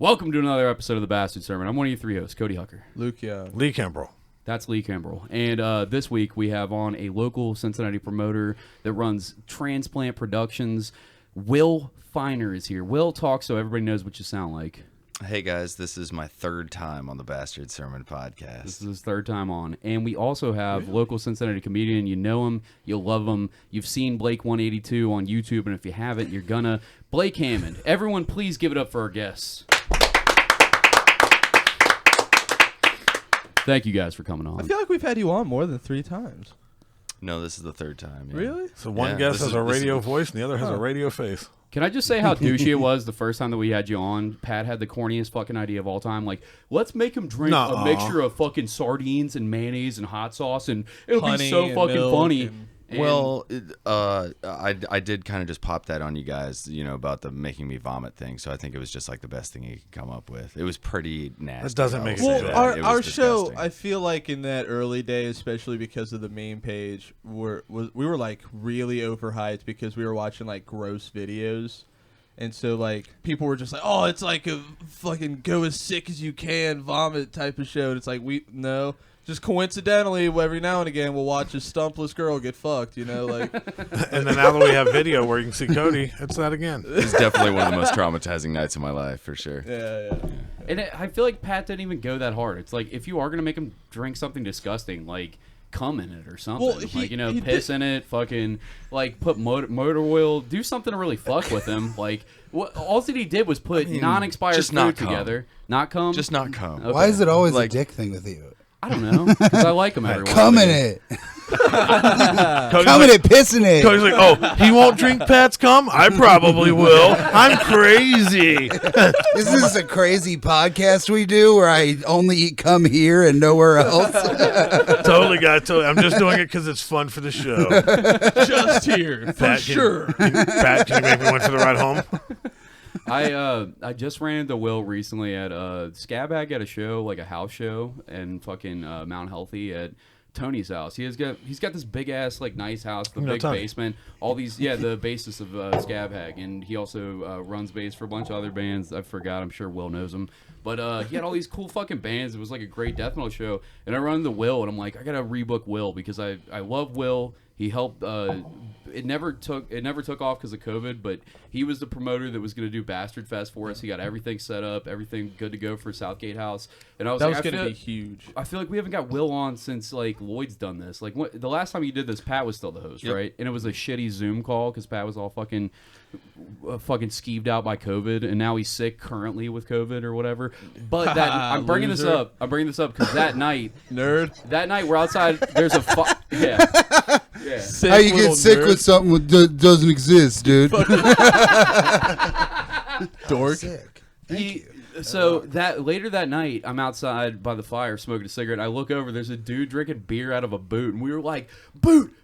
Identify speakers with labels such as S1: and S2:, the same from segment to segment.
S1: Welcome to another episode of The Bastard Sermon. I'm one of you three hosts, Cody Hucker.
S2: Luke Young.
S3: Lee Kimbrell.
S1: That's Lee Kimbrell. And this week we have on a local Cincinnati promoter that runs Transplant Productions. Will Feiner is here. Will, talk so everybody knows what you sound like.
S4: Hey guys, this is my third time on the Bastard Sermon Podcast.
S1: This is his third time on. And we also have local Cincinnati comedian. You know him. You'll love him. You've seen Blake 182 on YouTube, and if you haven't, you're gonna. Blake Hammond. Everyone, please give it up for our guests. Thank you guys for coming on.
S2: I feel like we've had you on more than 3 times.
S4: No, this is the third time. Yeah.
S2: Really?
S3: So one guest has a radio voice and the other has a radio face.
S1: Can I just say how douchey it was the first time that we had you on? Pat had the corniest fucking idea of all time. Like, let's make him drink a mixture of fucking sardines and mayonnaise and hot sauce, and it'll be so fucking funny.
S4: Well, I did kind of just pop that on you guys, you know, about the making me vomit thing. So I think it was just like the best thing he could come up with. It was pretty nasty.
S3: That doesn't make
S2: Well,
S3: sense.
S2: our show, I feel like in that early day, especially because of the main page, we were like really overhyped because we were watching like gross videos. And so like people were just like, oh, it's like a fucking go as sick as you can vomit type of show. And it's like, no. Just coincidentally, every now and again, we'll watch a stumpless girl get fucked, you know, like.
S3: And then now that we have video where you can see Cody, it's that again.
S4: It's definitely one of the most traumatizing nights of my life, for sure.
S2: Yeah.
S1: And I feel like Pat didn't even go that hard. It's like, if you are going to make him drink something disgusting, like, cum in it or something.
S2: Well,
S1: like, you know, piss in it, fucking, like, put motor oil, do something to really fuck with him. Like, all that he did was put non-expired food together. Not cum?
S4: Just not cum.
S1: Okay.
S5: Why is it always a dick thing with you?
S1: I don't know, because I like him every once
S5: Cum
S1: in
S5: in
S1: a
S5: it.
S3: Cody's
S5: Cum in it, piss in it.
S3: Cody's like, oh, he won't drink Pat's cum? I probably will. I'm crazy.
S5: Is this a crazy podcast we do where I only eat cum here and nowhere else?
S3: Totally, guys. Totally. I'm just doing it because it's fun for the show.
S2: Just here, for sure.
S3: Pat, can you make me one for the ride home?
S1: I just ran into Will recently at Scabbag at a show, like a house show, and fucking Mount Healthy at Tony's house. He's got this big ass like nice house, the big
S3: Tony.
S1: basement, all these the bassist of Scabbag, and he also runs bass for a bunch of other bands. I forgot. I'm sure Will knows him. But he had all these cool fucking bands. It was like a great death metal show. And I run into Will, and I'm like, I gotta rebook Will because I love Will. He helped. It never took off because of COVID, but he was the promoter that was going to do Bastard Fest for us. He got everything set up, everything good to go for Southgate House. And I was like,
S2: going to be huge.
S1: I feel like we haven't got Will on since like Lloyd's done this. Like the last time you did this, Pat was still the host, right? And it was a shitty Zoom call because Pat was all fucking skeeved out by COVID, and now he's sick currently with COVID or whatever. But I'm bringing this up. I'm bringing this up because that night, that night we're outside. There's a yeah.
S5: How you get sick with something that doesn't exist, dude?
S2: Dork.
S5: Sick.
S1: So that later that night, I'm outside by the fire smoking a cigarette. And I look over. There's a dude drinking beer out of a boot, and we were like, boot,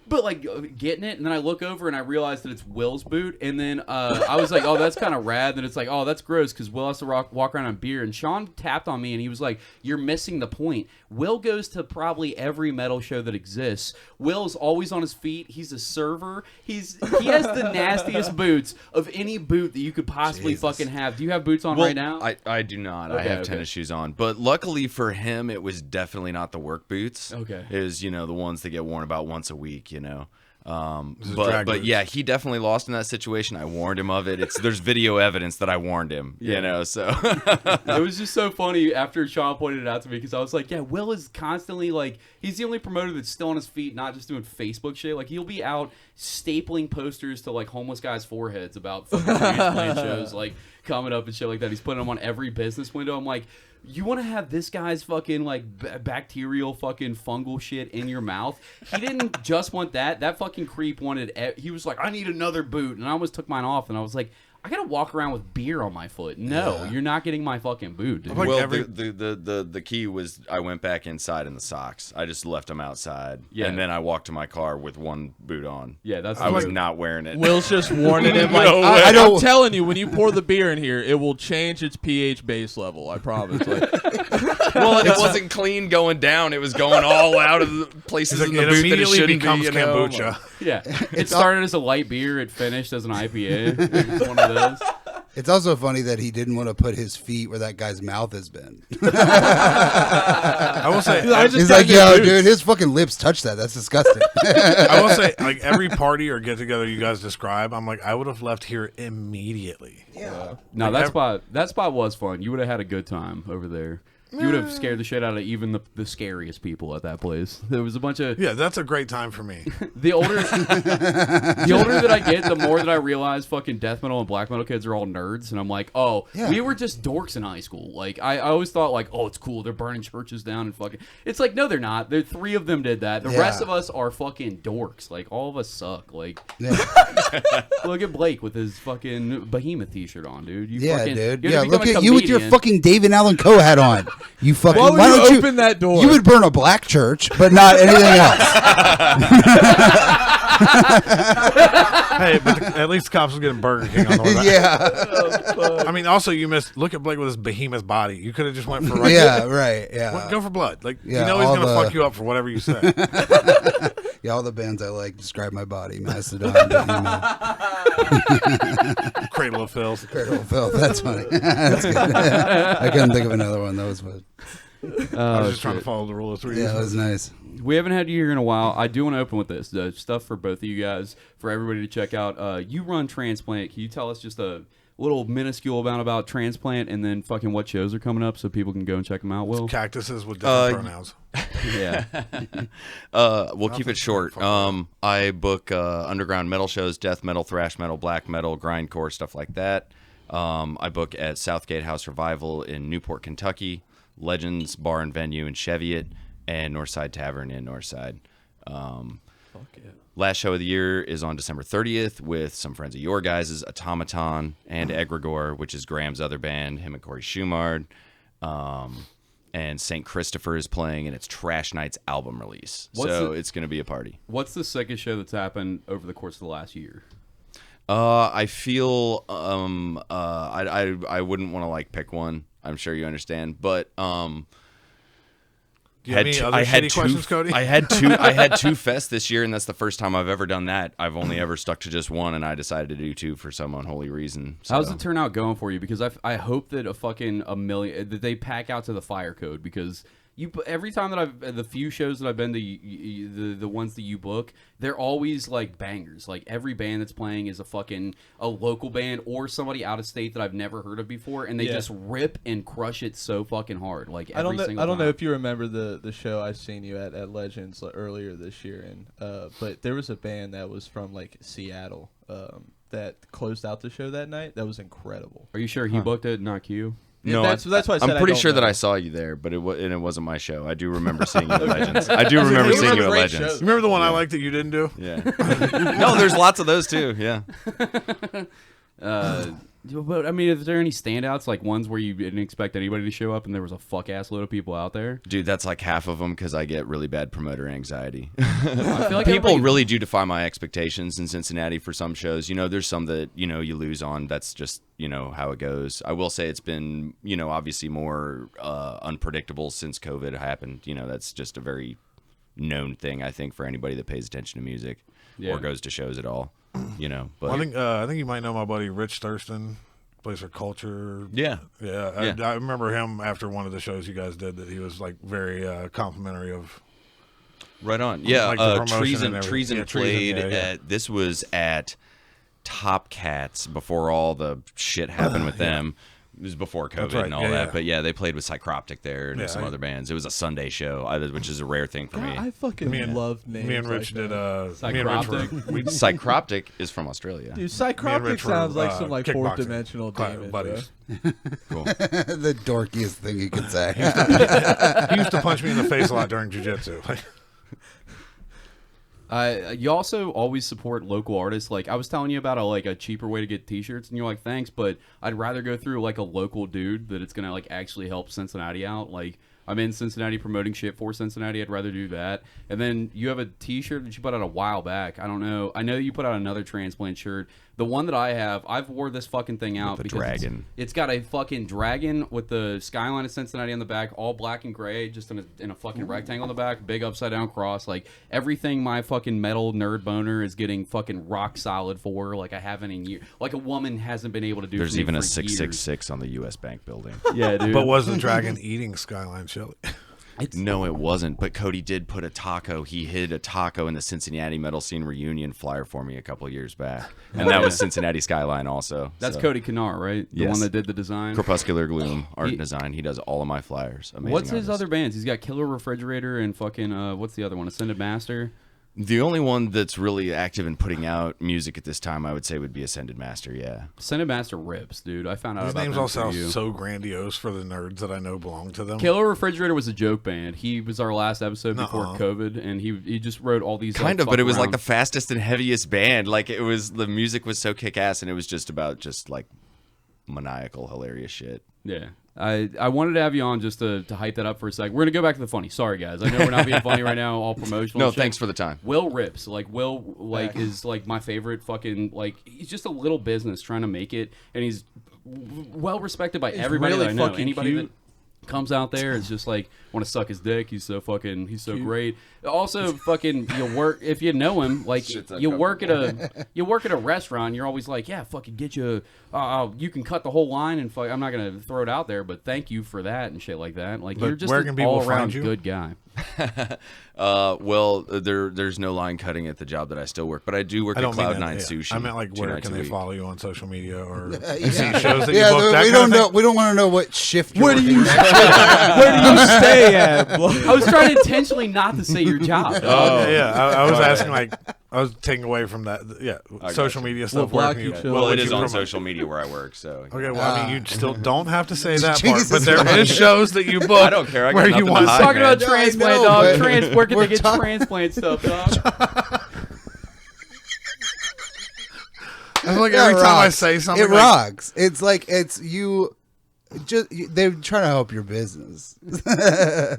S1: but like getting it. And then I look over and I realize that it's Will's boot. And then I was like, oh, that's kind of rad. Then it's like, oh, that's gross because Will has to walk around on beer. And Sean tapped on me and he was like, you're missing the point. Will goes to probably every metal show that exists. Will's always on his feet. He's a server. He has the nastiest boots of any boot that you could possibly fucking have. Do you have boots on right now?
S4: I do not. I have tennis shoes on. But luckily for him, it was definitely not the work boots.
S1: Okay.
S4: It was, the ones that get worn about once a week, But yeah, he definitely lost in that situation. I warned him of it. There's video evidence that I warned him, so.
S1: It was just so funny after Sean pointed it out to me because I was like, yeah, Will is constantly like, he's the only promoter that's still on his feet, not just doing Facebook shit. Like, he'll be out stapling posters to like homeless guys' foreheads about fucking transplant shows, like coming up and shit like that. He's putting them on every business window. I'm like, you want to have this guy's fucking like bacterial fucking fungal shit in your mouth? He didn't just want that. That fucking creep wanted. He was like, I need another boot, and I almost took mine off, and I was like, I gotta walk around with beer on my foot. No, you're not getting my fucking boot, dude.
S4: Well, the key was I went back inside in the socks. I just left them outside, and then I walked to my car with one boot on.
S1: Yeah, that's.
S4: I was not wearing it.
S2: Will's just warning him like, I'm telling you, when you pour the beer in here, it will change its pH base level. I promise. Like,
S4: well, it wasn't clean going down. It was going all out of the places in the boot that it shouldn't
S3: becomes
S4: be.
S3: Kombucha.
S1: Yeah, it started as a light beer. It finished as an IPA. It's one of those.
S5: It's also funny that he didn't want to put his feet where that guy's mouth has been.
S3: I will say,
S5: He's like, yo, dude, his fucking lips touch that. That's disgusting.
S3: I will say, like every party or get together you guys describe, I'm like, I would have left here immediately.
S5: Yeah.
S1: No, that spot was fun. You would have had a good time over there. You would have scared the shit out of even the scariest people at that place. There was a bunch of
S3: that's a great time for me.
S1: the older that I get, the more that I realize fucking death metal and black metal kids are all nerds, and I'm like, we were just dorks in high school. Like I always thought like, it's cool, they're burning churches down and fucking. It's like, no, they're not. There 3 of them did that. The rest of us are fucking dorks. Like all of us suck. Like look at Blake with his fucking Behemoth t-shirt on, dude.
S5: Dude.
S1: You
S5: Look at you with your fucking David Allen Coe hat on. You fucking.
S2: Why would
S5: why
S2: you
S5: don't
S2: open that door?
S5: You would burn a black church, but not anything else.
S3: Hey, but at least the cops was getting Burger King on the way.
S5: Yeah.
S3: I mean, also you missed. Look at Blake with his behemoth body. You could have just went for
S5: right.
S3: Go for blood. Like
S5: Yeah,
S3: you know he's
S5: all
S3: gonna
S5: the-
S3: fuck you up for whatever you say.
S5: Yeah, all the bands I like describe my body. Mastodon, Behemoth,
S3: Cradle of Filth.
S5: Cradle of Filth. That's funny. That's good. I couldn't think of another one. That was fun.
S3: I was just trying to follow the rule of 3.
S5: Yeah, that was nice.
S1: We haven't had you here in a while. I do want to open with this stuff for both of you guys, for everybody to check out. You run Transplant. Can you tell us just a little minuscule amount about Transplant, and then fucking what shows are coming up so people can go and check them out? Will?
S3: Cactuses with different pronouns.
S1: Yeah.
S4: We'll keep it short. I book underground metal shows, death metal, thrash metal, black metal, grindcore, stuff like that. I book at Southgate House Revival in Newport, Kentucky, Legends Bar and Venue in Cheviot, and Northside Tavern in Northside. Last show of the year is on December 30th with some friends of your guys' Automaton and Egregore, which is Graham's other band, him and Corey Schumard. And St. Christopher is playing, and it's Trash Night's album release. It's going to be a party.
S1: What's the sickest show that's happened over the course of the last year?
S4: I feel I wouldn't want to like pick one. I'm sure you understand, but
S3: Do you have any other shitty questions, Cody?
S4: I had two fests this year, and that's the first time I've ever done that. I've only ever stuck to just one, and I decided to do 2 for some unholy reason. So.
S1: How's the turnout going for you? Because I hope that that they pack out to the fire code, because every time that the few shows that I've been to, the ones that you book, they're always like bangers. Like every band that's playing is a local band or somebody out of state that I've never heard of before, and they just rip and crush it so fucking hard. Like
S2: I don't
S1: single
S2: know
S1: time.
S2: if you remember the show I seen you at Legends earlier this year, and but there was a band that was from like Seattle that closed out the show that night. That was incredible.
S1: Are you sure he booked it, not you?
S4: No,
S2: that's why I said
S4: I'm pretty sure
S2: know.
S4: that I saw you there, but it wasn't my show. I do remember seeing you at Legends. I do remember seeing you at Legends.
S3: You remember the one I liked that you didn't do?
S4: Yeah. No, there's lots of those too. Yeah.
S1: But I mean, is there any standouts, like ones where you didn't expect anybody to show up and there was a fuck ass load of people out there?
S4: Dude, that's like half of them because I get really bad promoter anxiety.
S1: I feel like
S4: People really do defy my expectations in Cincinnati for some shows. There's some that, you lose on. That's just, how it goes. I will say it's been, obviously more unpredictable since COVID happened. That's just a very known thing, I think, for anybody that pays attention to music or goes to shows at all. But
S3: I think you might know my buddy Rich Thurston, plays for Culture.
S4: Yeah.
S3: I remember him after one of the shows you guys did that he was like very complimentary of.
S4: Right on. Yeah,
S3: like the promotion
S4: Treason
S3: and everything.
S4: played
S3: Treason, yeah.
S4: this was at Top Cats before all the shit happened with them. It was before COVID
S3: right.
S4: and all
S3: Yeah,
S4: that.
S3: yeah.
S4: But yeah, they played with Psychroptic there and some other bands. It was a Sunday show, which is a rare thing for me.
S2: I fucking love names.
S3: Me and Rich
S2: like
S3: did.
S2: that.
S3: Me and Rich were,
S4: Psychroptic is from Australia.
S2: Dude,
S3: me and
S2: Psychroptic
S3: Rich were,
S2: sounds like some like
S3: kickboxing
S2: fourth dimensional demon.
S3: buddies.
S4: Cool.
S5: The dorkiest thing you could say.
S3: He used to punch me in the face a lot during jiu-jitsu.
S1: You also always support local artists. Like I was telling you about a cheaper way to get T-shirts, and you're like, thanks, but I'd rather go through like a local dude that it's gonna like actually help Cincinnati out. Like I'm in Cincinnati promoting shit for Cincinnati. I'd rather do that. And then you have a T-shirt that you put out a while back. I don't know. I know you put out another Transplant shirt. The one that I have, I've wore this fucking thing out
S4: With the
S1: because
S4: dragon.
S1: it's got a fucking dragon with the skyline of Cincinnati on the back, all black and gray, just in a fucking rectangle on the back, big upside down cross. Like everything my fucking metal nerd boner is getting fucking rock solid for. Like I haven't in years. Like a woman hasn't been able to do.
S4: There's
S1: for me
S4: even a
S1: for
S4: 666 on the U.S. Bank building.
S1: Yeah, dude.
S3: But was the dragon eating Skyline chili?
S4: No, it wasn't. But Cody did put a taco. He hid a taco in the Cincinnati Metal Scene reunion flyer for me a couple of years back, and that was Cincinnati Skyline also.
S1: That's
S4: so.
S1: Cody Kennard, right? The
S4: Yes.
S1: one that did the design.
S4: Crepuscular Gloom art and design. He does all of my flyers. Amazing.
S1: What's his
S4: artist.
S1: other bands? He's got Killer Refrigerator and fucking what's the other one? Ascended Master.
S4: The only one that's really active in putting out music at this time, I would say, would be Ascended Master. Yeah.
S1: Ascended Master rips, dude. I found out
S3: These
S1: about
S3: names
S1: them
S3: all
S1: through
S3: sound
S1: you.
S3: so grandiose for the nerds that I know belong to them.
S1: Killer Refrigerator was a joke band. He was our last episode before
S3: Nuh-uh.
S1: COVID, and he just wrote all these
S4: Kind
S1: like,
S4: of, but it was
S1: fuck
S4: like the
S1: around-
S4: fastest and heaviest band. Like it was, the music was so kick ass, and it was just about like maniacal, hilarious shit.
S1: Yeah. I wanted to have you on just to hype that up for a second. We're gonna go back to the funny. Sorry guys, I know we're not being funny right now, all promotional.
S4: No,
S1: and shit.
S4: thanks for the time.
S1: Will rips. Like Will is like my favorite fucking like he's just a little business trying to make it, and he's well respected by everybody
S2: really
S1: that I know.
S2: fucking
S1: Anybody
S2: cute.
S1: that comes out there is just like want to suck his dick. He's so great. Also, fucking you work if you know him. Like
S4: Shit's
S1: you work at a restaurant. You're always like, yeah, fucking get you. You can cut the whole line and fuck. I'm not gonna throw it out there, but thank you for that and shit like that. Like
S3: But
S1: you're just
S3: where
S1: an
S3: can people
S1: all
S3: find
S1: around
S3: you?
S1: good guy.
S4: Well, there's no line cutting at the job that I still work, but I do work
S3: I
S4: at
S3: don't mean
S4: Cloud9
S3: that.
S4: Sushi.
S3: I meant like
S4: 2
S3: where
S4: nights
S3: can
S4: a
S3: they
S4: week.
S3: follow you on social media or
S5: Yeah.
S3: see shows that you
S5: Yeah,
S3: book? That
S5: we
S3: kind
S5: don't
S3: of
S5: know.
S3: thing?
S5: We don't want to know what shift. You're
S2: Where do you
S5: working next.
S2: where do you stay at? Blo?
S1: I was trying intentionally not to say your job.
S3: Oh yeah. I was asking like I was taking away from that. Yeah,
S4: got
S3: social
S4: you.
S3: media stuff.
S2: What
S3: Where
S2: block
S3: can
S2: you
S3: you?
S2: show?
S3: what
S4: Well,
S3: would
S4: it is
S3: you
S4: on
S3: promote?
S4: social media where I work, so.
S3: Okay, well, I mean, you still don't have to say that part,
S5: Jesus
S3: but there
S5: Christ.
S3: is shows that you book.
S4: I don't care. I got
S3: where
S4: nothing
S3: you
S4: to
S3: want.
S4: hide,
S1: Talking about
S4: man.
S5: No, I
S1: transplant,
S5: know,
S1: dog.
S5: but
S1: Where can
S5: we're
S1: they get
S5: talk-
S1: transplant stuff, dog?
S3: I feel like
S5: Yeah,
S3: every
S5: it
S3: time I
S5: rocks.
S3: say something,
S5: it
S3: like,
S5: rocks. It's like it's you. They're trying to help your business.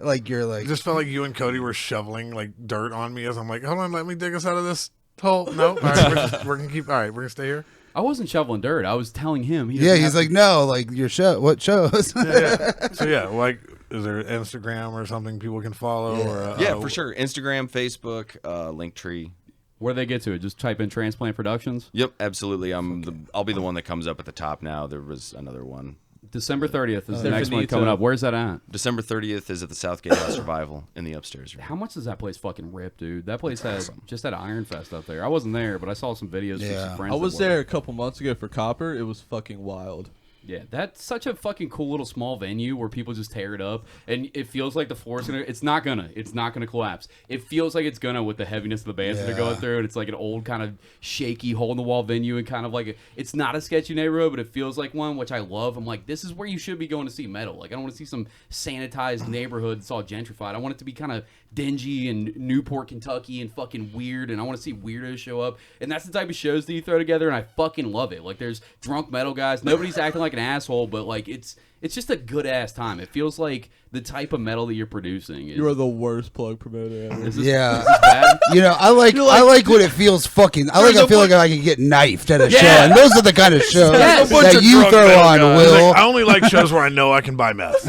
S5: Like you're like
S3: I just felt like you and Cody were shoveling like dirt on me as I'm like, hold on, let me dig us out of this hole. No, all right, we're gonna keep. All right, we're gonna stay here.
S1: I wasn't shoveling dirt. I was telling him.
S5: yeah. He's like no, like your show. What shows?
S3: Yeah. So yeah, like, is there Instagram or something people can follow? Or
S4: Yeah, for sure. Instagram, Facebook, Linktree.
S1: where do they get to it? Just type in Transplant Productions.
S4: Yep, absolutely. I'll be the one that comes up at the top now. There was another one.
S1: December 30th is the
S2: There's
S1: next
S2: a
S1: one
S2: need
S1: coming
S2: to-
S1: up. Where's that at?
S4: December 30th is at the Southgate House Revival in the upstairs room.
S1: How much does that place fucking rip, dude? That place just had Iron Fest up there. I wasn't there, but I saw some videos from
S5: Yeah.
S1: some friends.
S2: I
S1: that
S2: was
S1: were.
S2: there a couple months ago for Copper. It was fucking wild.
S1: Yeah, that's such a fucking cool little small venue where people just tear it up, and it feels like the floor's gonna. It's not gonna collapse. It feels like it's gonna with the heaviness of the bands that they're going through, and it's like an old kind of shaky hole in the wall venue, and kind of like it's not a sketchy neighborhood, but it feels like one, which I love. I'm like, this is where you should be going to see metal. Like, I don't want to see some sanitized neighborhood that's all gentrified. I want it to be kind of dingy and Newport, Kentucky, and fucking weird, and I want to see weirdos show up, and that's the type of shows that you throw together, and I fucking love it. Like, there's drunk metal guys. Nobody's acting like an asshole, but like it's just a good ass time. It feels like the type of metal that you're producing.
S2: You are the worst plug promoter ever.
S1: Is this,
S5: Yeah.
S1: is this bad?
S5: You know, I like when it feels fucking. I feel like I can get knifed at a show, and those are the kind of shows
S1: Yes.
S5: that you
S3: Drunk
S5: throw
S3: metal
S5: on,
S3: guys.
S5: Will.
S3: Like, I only like shows where I know I can buy meth.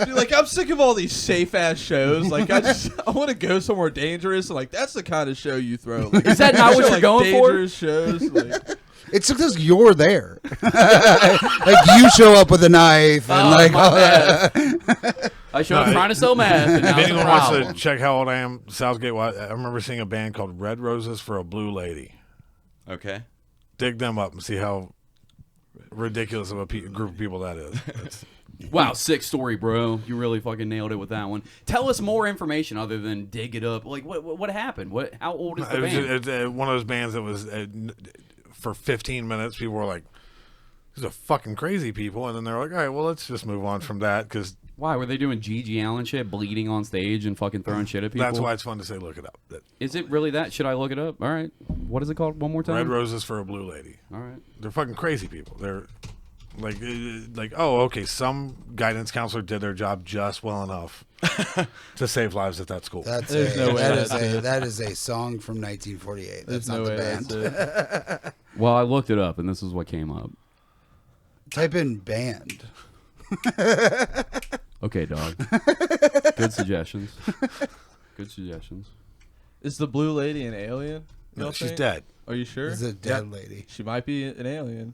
S2: Dude, like I'm sick of all these safe ass shows. Like I want to go somewhere dangerous. Like that's the kind of show you throw. Like,
S1: Is that not what
S2: show,
S1: you're
S2: like,
S1: going for?
S2: dangerous shows. Like,
S5: It's because you're there. Like you show up with a knife and like.
S1: my bad. I showed up trying to sell meth, and now
S3: If
S1: it's a
S3: anyone wants
S1: problem.
S3: to check how old I am, Southgate. I remember seeing a band called Red Roses for a Blue Lady.
S4: Okay.
S3: Dig them up and see how ridiculous of a group of people that is. It's-
S1: Wow, sick story, bro. You really fucking nailed it with that one. Tell us more information other than dig it up. Like, what happened? How old is the
S3: It was
S1: band?
S3: it's one of those bands that was for 15 minutes. People were like, "These are fucking crazy people," and then they're like, "All right, well, let's just move on from that," because
S1: Why were they doing G.G. Allen shit, bleeding on stage and fucking throwing shit at people?
S3: that's why it's fun to say, "Look it up."
S1: Is it really that? Should I look it up? All right. What is it called? One more time.
S3: Red Roses for a Blue Lady.
S1: All right.
S3: They're fucking crazy people. They're Like, oh, okay, some guidance counselor did their job just well enough to save lives at that school.
S5: That is a song from 1948. That's not the band.
S1: Well, I looked it up, and this is what came up.
S5: Type in band.
S1: Okay, dog. Good suggestions. Good suggestions.
S2: Is the blue lady an alien?
S3: No, she's dead.
S2: Are you sure?
S5: This is a dead lady.
S2: She might be an alien.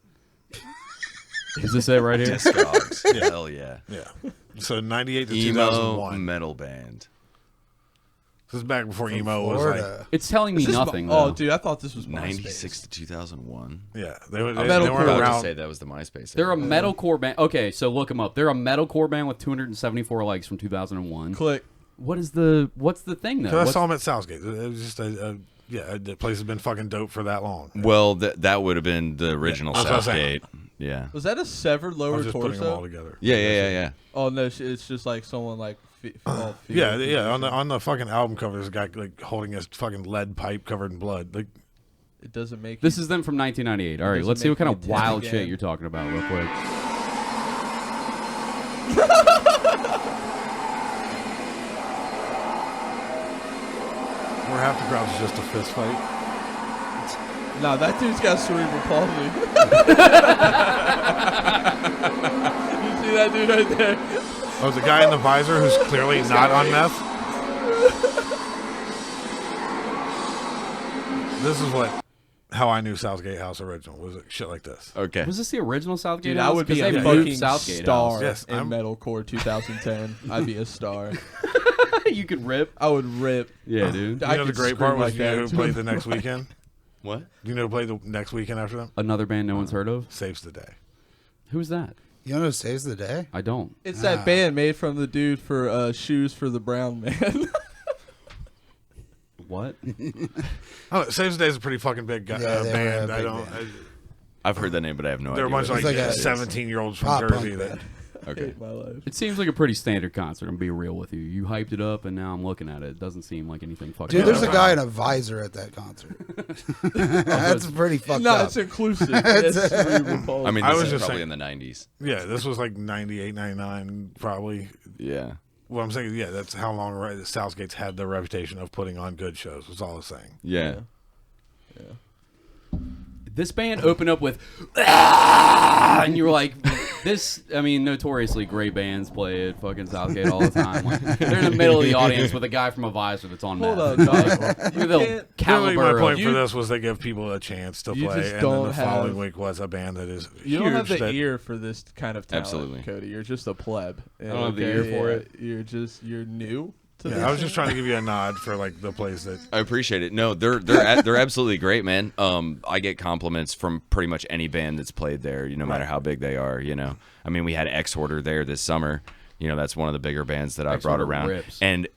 S1: Is this it right here?
S4: Discogs. Hell yeah.
S3: Yeah. So 98 to
S4: Emo
S3: 2001.
S4: metal band.
S3: This is back before
S5: From
S3: emo was
S5: Florida.
S3: like.
S1: It's telling me nothing.
S2: Oh,
S1: though.
S2: dude, I thought this was
S4: 96
S2: MySpace.
S4: to 2001.
S3: Yeah, they were
S2: metalcore.
S4: I was about to
S3: around.
S4: say that was the MySpace.
S1: They're a
S4: era.
S1: metalcore band. Okay, so look them up. They're a metalcore band with 274 likes from 2001.
S2: Click.
S1: What's the thing though?
S3: Because I
S1: What's-
S3: saw them at Southgate. It was just the place has been fucking dope for that long.
S4: Well, that would have been the original
S3: that's what I'm saying.
S4: Southgate. Yeah.
S2: Was that a severed
S3: I
S2: lower
S3: was just putting them all
S2: torso?
S3: together.
S4: Yeah.
S2: Oh no, it's just like someone like.
S3: Yeah. On the fucking album cover, there's a guy like holding his fucking lead pipe covered in blood. Like,
S2: It doesn't make.
S1: This is them from 1998. All right,
S2: doesn't
S1: let's see what
S2: make
S1: kind
S2: me
S1: of
S2: 10
S1: wild
S2: again.
S1: shit you're talking about real quick.
S3: where half the crowd is just a fist fight.
S2: Nah, that dude's got cerebral palsy. You see that dude right there?
S3: Oh, the guy in the visor who's clearly not on meth. This is how I knew Southgate House original was shit like this.
S4: Okay.
S1: Was this the original Southgate?
S2: Dude, I
S1: House?
S2: would be
S1: 'Cause
S2: a
S1: they moved
S2: fucking
S1: Southgate
S2: star
S1: House.
S3: Yes,
S2: in
S3: I'm-
S2: metalcore 2010. I'd be a star.
S1: You could rip.
S2: I would rip.
S1: Yeah, dude.
S2: I
S3: You know the
S2: could
S3: great
S2: scream
S3: part was
S2: like
S3: you know
S2: that.
S3: who played the next weekend?
S4: What?
S3: Do you know who played the next weekend after them?
S1: Another band no one's heard of.
S3: Saves the Day.
S1: Who's that?
S5: You know who saves the day?
S1: I don't.
S2: It's that band made from the dude for Shoes for the Brown Man.
S1: What?
S3: Oh, Saves the Day is a pretty fucking big
S5: Yeah, they were a
S3: band.
S5: big
S3: I don't.
S5: band.
S4: I've heard that name, but I have no
S3: They're a
S4: idea.
S3: bunch of
S5: It's
S3: like
S5: like a
S3: 17-year-olds from
S5: pop punk
S3: Jersey that.
S5: band.
S4: Okay.
S2: Hate my life.
S1: It seems like a pretty standard concert. I'm being real with you. You hyped it up, and now I'm looking at it. It doesn't seem like anything fucking.
S5: Dude, there's a
S3: Yeah.
S5: guy in a visor at that concert. That's pretty fucked
S2: No,
S5: up.
S2: it's inclusive. It's cerebral palsy.
S4: I mean,
S3: I
S4: this
S3: was
S4: is
S3: just
S4: probably
S3: saying-
S4: in the 90s.
S3: Yeah, this was like 98, 99, probably.
S4: Yeah.
S3: What I'm saying, yeah, that's how long the Southgate's had their reputation of putting on good shows. That's all I was saying.
S4: Yeah.
S1: This band opened up with, "Ah!" and you were like, this. I mean, notoriously great bands play at fucking Southgate all the time. Like, they're in the middle of the audience with a guy from a visor that's on
S2: Hold
S1: meth.
S2: on,
S1: Like,
S2: dog.
S1: look at the
S2: can't-
S3: Really,
S1: caliber
S3: my
S1: of
S3: point
S2: you-
S3: for this was they give people a chance to
S2: you
S3: play,
S2: just
S3: and then
S2: don't
S3: the following
S2: have-
S3: week was a band that is
S2: You
S3: huge.
S2: don't have the
S3: that-
S2: ear for this kind of talent,
S4: Absolutely.
S2: Cody. You're just a pleb. I
S1: don't have the ear for it.
S2: You're new to this.
S3: Yeah, I was just trying to give you a nod for like the place that.
S4: I appreciate it. No, they're absolutely great, man. I get compliments from pretty much any band that's played there, no matter how big they are. I mean, we had Exhorter there this summer. That's one of the bigger bands that I brought
S1: Exhorter
S4: around.
S1: rips.
S4: And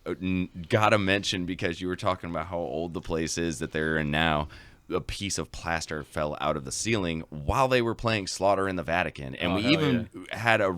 S4: gotta mention, because you were talking about how old the place is that they're in now. A piece of plaster fell out of the ceiling while they were playing Slaughter in the Vatican, and we
S1: hell
S4: even had a